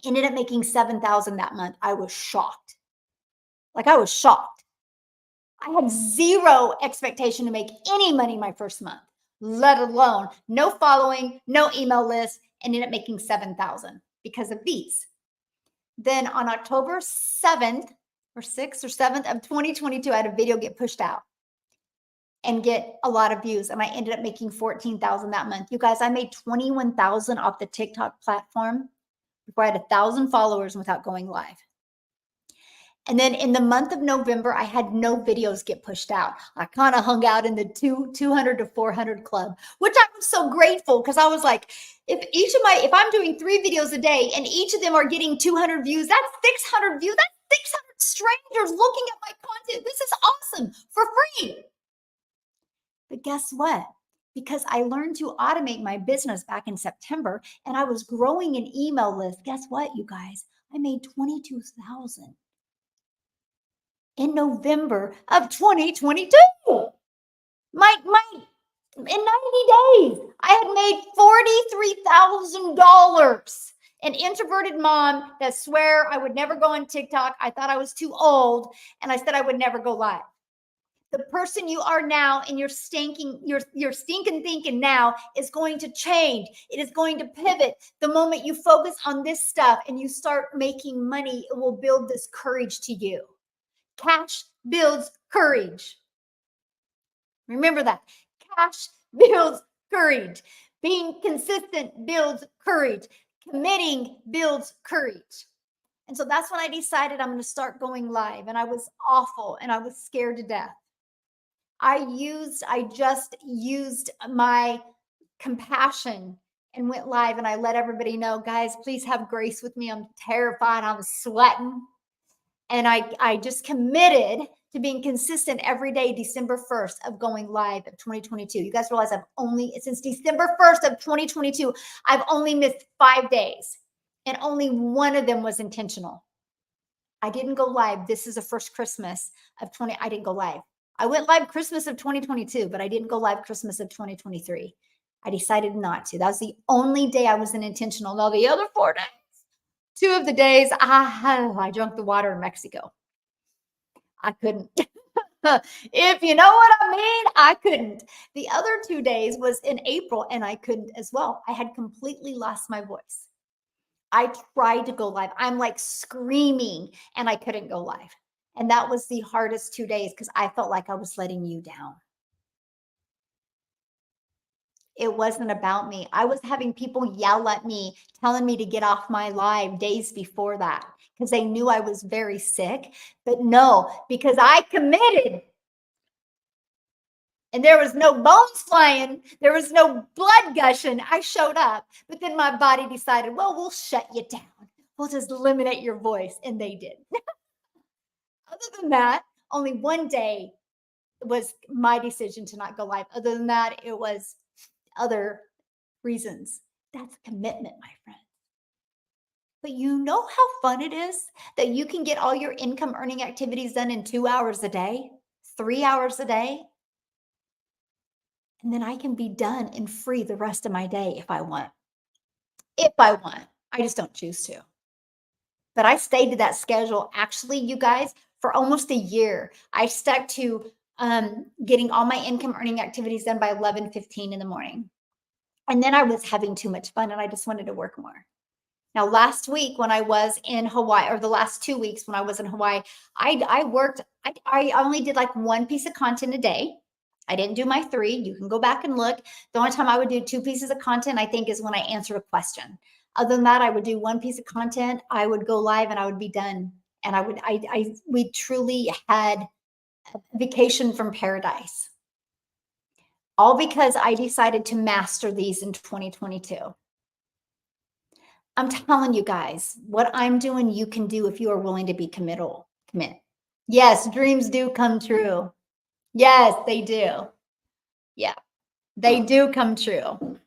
Ended up making 7,000 that month. I was shocked. Like I was shocked. I had zero expectation to make any money my first month, let alone no following, no email list, and ended up making 7,000 because of these. Then on October 7th or 6th or 7th of 2022, I had a video get pushed out and get a lot of views. And I ended up making 14,000 that month. You guys, I made 21,000 off the TikTok platform before I had 1,000 followers without going live. And then in the month of November, I had no videos get pushed out. I kind of hung out in the 200 to 400 club, which I was so grateful because I was like, if I'm doing 3 videos a day and each of them are getting 200 views, that's 600 views. That's 600 strangers looking at my content. This is awesome for free. But guess what? Because I learned to automate my business back in September and I was growing an email list. Guess what, you guys? I made 22,000. In November of 2022. In 90 days, I had made $43,000. An introverted mom that swear I would never go on TikTok. I thought I was too old, and I said I would never go live. The person you are now and your stinking thinking now is going to change. It is going to pivot. The moment you focus on this stuff and you start making money, it will build this courage to you. Cash builds courage. Remember that. Cash builds courage. Being consistent builds courage. Committing builds courage. And so that's when I decided I'm going to start going live. And I was awful and I was scared to death. I just used my compassion and went live and I let everybody know, guys, please have grace with me. I'm terrified. I was sweating. And I just committed to being consistent every day, December 1st of going live of 2022. You guys realize since December 1st of 2022, I've only missed 5 days and only one of them was intentional. I didn't go live. This is the first Christmas of I didn't go live. I went live Christmas of 2022, but I didn't go live Christmas of 2023. I decided not to. That was the only day I wasn't intentional. Now the other 4 days, 2 of the days, I drank the water in Mexico. I couldn't. If you know what I mean, I couldn't. The other 2 days was in April and I couldn't as well. I had completely lost my voice. I tried to go live. I'm like screaming and I couldn't go live. And that was the hardest 2 days because I felt like I was letting you down. It wasn't about me. I was having people yell at me, telling me to get off my live days before that because they knew I was very sick. But no, because I committed. And there was no bones flying. There was no blood gushing. I showed up. But then my body decided, well, we'll shut you down. We'll just eliminate your voice. And they did. Other than that, only one day was my decision to not go live. Other than that, it was other reasons. That's commitment, my friend. But you know how fun it is that you can get all your income earning activities done in 2 hours a day, 3 hours a day. And then I can be done and free the rest of my day if I want. If I want. I just don't choose to. But I stayed to that schedule. Actually, you guys, for almost a year, I stuck to getting all my income earning activities done by 11:15 in the morning. And then I was having too much fun and I just wanted to work more. Now, last week when I was in Hawaii, or the last 2 weeks when I was in Hawaii, I worked, I only did like one piece of content a day. I didn't do my three. You can go back and look. The only time I would do two pieces of content, I think, is when I answered a question. Other than that, I would do one piece of content. I would go live and I would be done. And we truly had a vacation from paradise. All because I decided to master these in 2022. I'm telling you guys, what I'm doing, you can do if you are willing to be committal. Commit. Yes, dreams do come true. Yes, they do. Yeah, they do come true.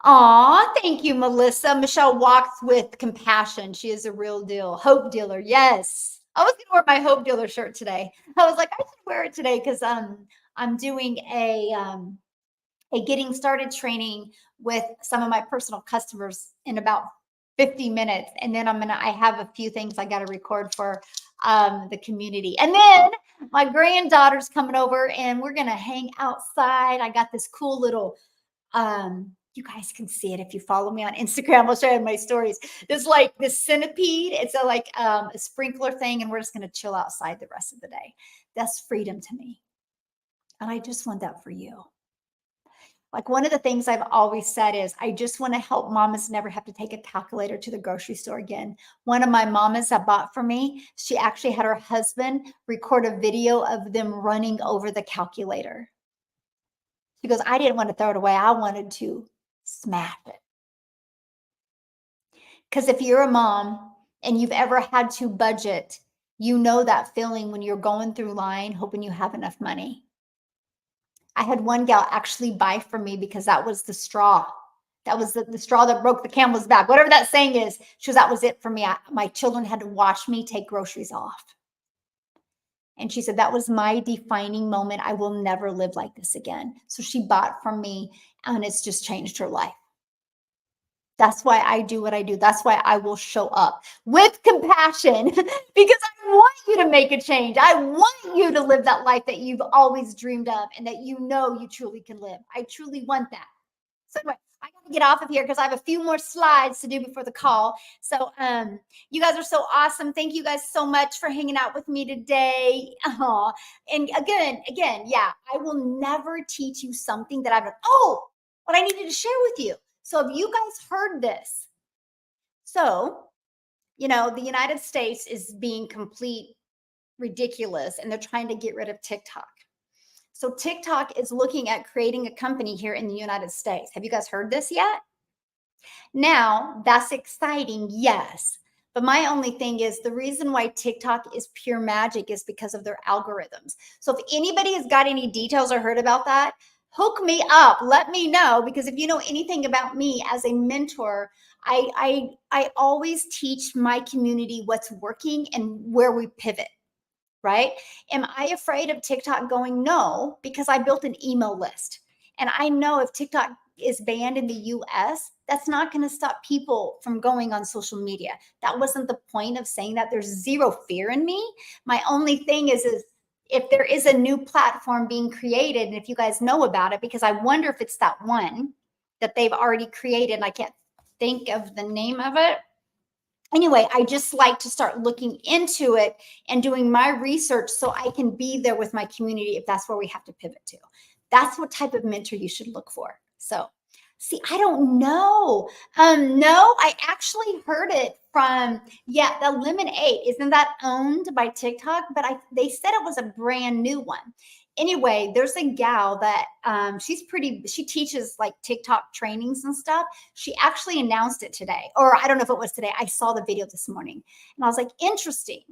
Aw, thank you, Melissa. Michelle walks with compassion. She is a real deal. Hope dealer. Yes. I was gonna wear my hope dealer shirt today. I was like, I should wear it today because I'm doing a getting started training with some of my personal customers in about 50 minutes. And then I have a few things I got to record for the community. And then my granddaughter's coming over and we're going to hang outside. I got this cool little, you guys can see it if you follow me on Instagram. I'll show you my stories. There's like this centipede. It's a sprinkler thing. And we're just going to chill outside the rest of the day. That's freedom to me. And I just want that for you. Like one of the things I've always said is I just want to help mamas never have to take a calculator to the grocery store again. One of my mamas that bought for me, she actually had her husband record a video of them running over the calculator. She goes, I didn't want to throw it away. I wanted to smash it. Because if you're a mom and you've ever had to budget, you know that feeling when you're going through line hoping you have enough money. I had one gal actually buy from me because that was the straw. That was the straw that broke the camel's back. Whatever that saying is, she goes, that was it for me. My children had to watch me take groceries off. And she said, that was my defining moment. I will never live like this again. So she bought from me and it's just changed her life. That's why I do what I do. That's why I will show up with compassion because I want you to make a change. I want you to live that life that you've always dreamed of and that you know you truly can live. I truly want that. So anyway, I got to get off of here because I have a few more slides to do before the call. So you guys are so awesome. Thank you guys so much for hanging out with me today. And again, yeah, I will never teach you something that I've done. Oh, what I needed to share with you. So have you guys heard this? So, the United States is being complete ridiculous and they're trying to get rid of TikTok. So TikTok is looking at creating a company here in the United States. Have you guys heard this yet? Now, that's exciting, yes. But my only thing is the reason why TikTok is pure magic is because of their algorithms. So if anybody has got any details or heard about that, hook me up. Let me know, because if you know anything about me as a mentor, I always teach my community what's working and where we pivot, right? Am I afraid of TikTok going? No, because I built an email list. And I know if TikTok is banned in the US, that's not going to stop people from going on social media. That wasn't the point of saying that. There's zero fear in me. My only thing is if there is a new platform being created, and if you guys know about it, because I wonder if it's that one that they've already created, and I can't think of the name of it. Anyway, I just like to start looking into it and doing my research so I can be there with my community if that's where we have to pivot to. That's what type of mentor you should look for. So, see, I don't know. No, I actually heard it from, the Lemonade. Isn't that owned by TikTok? But they said it was a brand new one. Anyway, there's a gal that she teaches like TikTok trainings and stuff. She actually announced it today, or I don't know if it was today. I saw the video this morning and I was like, interesting.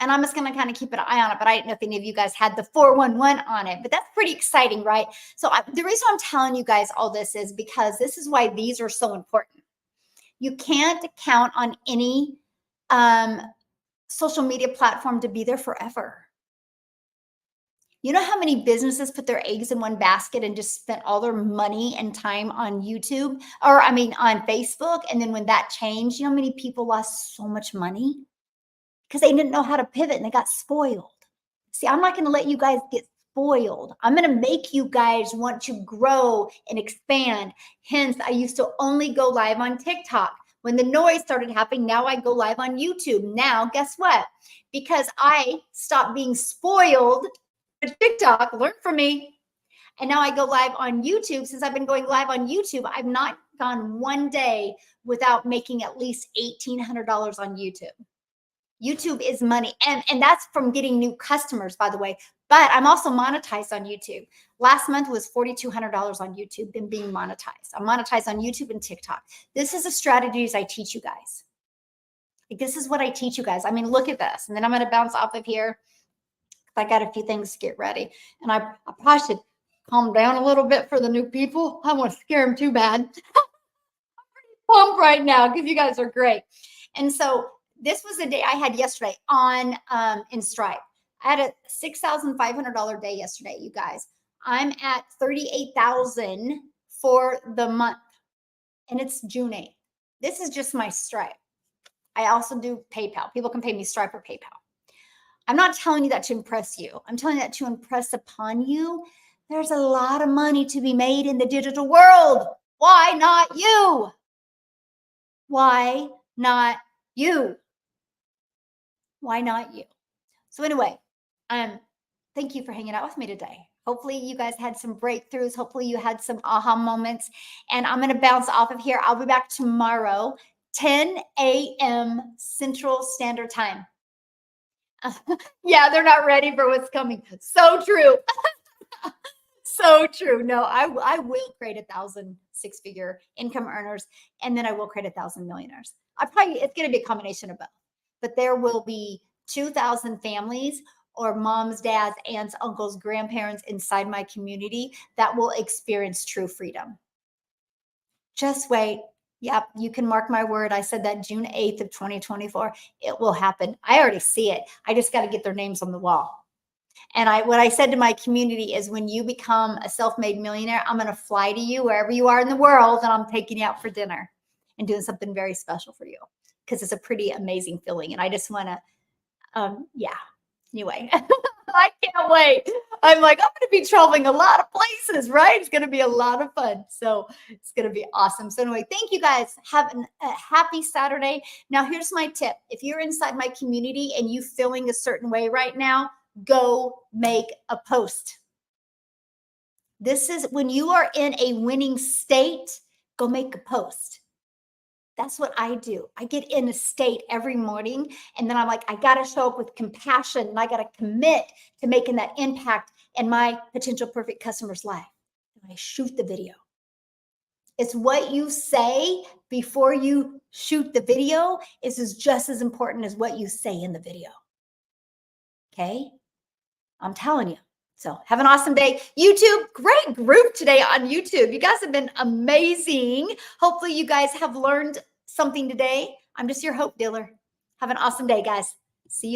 And I'm just going to kind of keep an eye on it. But I don't know if any of you guys had the 411 on it, but that's pretty exciting, right? So the reason I'm telling you guys all this is because this is why these are so important. You can't count on any social media platform to be there forever. You know how many businesses put their eggs in one basket and just spent all their money and time on YouTube, on Facebook. And then when that changed, you know how many people lost so much money? Because they didn't know how to pivot and they got spoiled. See, I'm not going to let you guys get spoiled. I'm going to make you guys want to grow and expand. Hence, I used to only go live on TikTok. When the noise started happening, now I go live on YouTube. Now, guess what? Because I stopped being spoiled with TikTok, learn from me. And now I go live on YouTube. Since I've been going live on YouTube, I've not gone one day without making at least $1,800 on YouTube. YouTube is money. And that's from getting new customers, by the way. But I'm also monetized on YouTube. Last month was $4,200 on YouTube and being monetized. I'm monetized on YouTube and TikTok. This is the strategies I teach you guys. Like, this is what I teach you guys. I mean, look at this. And then I'm going to bounce off of here. I got a few things to get ready. And I probably should calm down a little bit for the new people. I don't want to scare them too bad. I'm pretty pumped right now because you guys are great. And so this was a day I had yesterday on in Stripe. I had a $6,500 day yesterday, you guys. I'm at $38,000 for the month, and it's June 8th. This is just my Stripe. I also do PayPal. People can pay me Stripe or PayPal. I'm not telling you that to impress you. I'm telling you that to impress upon you. There's a lot of money to be made in the digital world. Why not you? Why not you? Why not you? So anyway, thank you for hanging out with me today. Hopefully you guys had some breakthroughs. Hopefully you had some aha moments. And I'm going to bounce off of here. I'll be back tomorrow, 10 a.m. Central Standard Time. Yeah, they're not ready for what's coming. So true. So true. No, I will create 1,000 six-figure income earners, and then I will create 1,000 millionaires. It's going to be a combination of both, but there will be 2,000 families or moms, dads, aunts, uncles, grandparents inside my community that will experience true freedom. Just wait. Yep, you can mark my word. I said that June 8th of 2024. It will happen. I already see it. I just got to get their names on the wall. And what I said to my community is, when you become a self-made millionaire, I'm going to fly to you wherever you are in the world, and I'm taking you out for dinner and doing something very special for you, because it's a pretty amazing feeling. And I just want to, yeah. Anyway, I can't wait. I'm like, I'm going to be traveling a lot of places, right? It's going to be a lot of fun. So it's going to be awesome. So anyway, thank you guys. Have a happy Saturday. Now, here's my tip. If you're inside my community and you feeling a certain way right now, go make a post. This is when you are in a winning state, go make a post. That's what I do. I get in a state every morning, and then I'm like, I got to show up with compassion, and I got to commit to making that impact in my potential perfect customer's life. And I shoot the video. It's what you say before you shoot the video is just as important as what you say in the video. Okay? I'm telling you. So have an awesome day. YouTube, great group today on YouTube. You guys have been amazing. Hopefully you guys have learned something today. I'm just your hope dealer. Have an awesome day, guys. See you.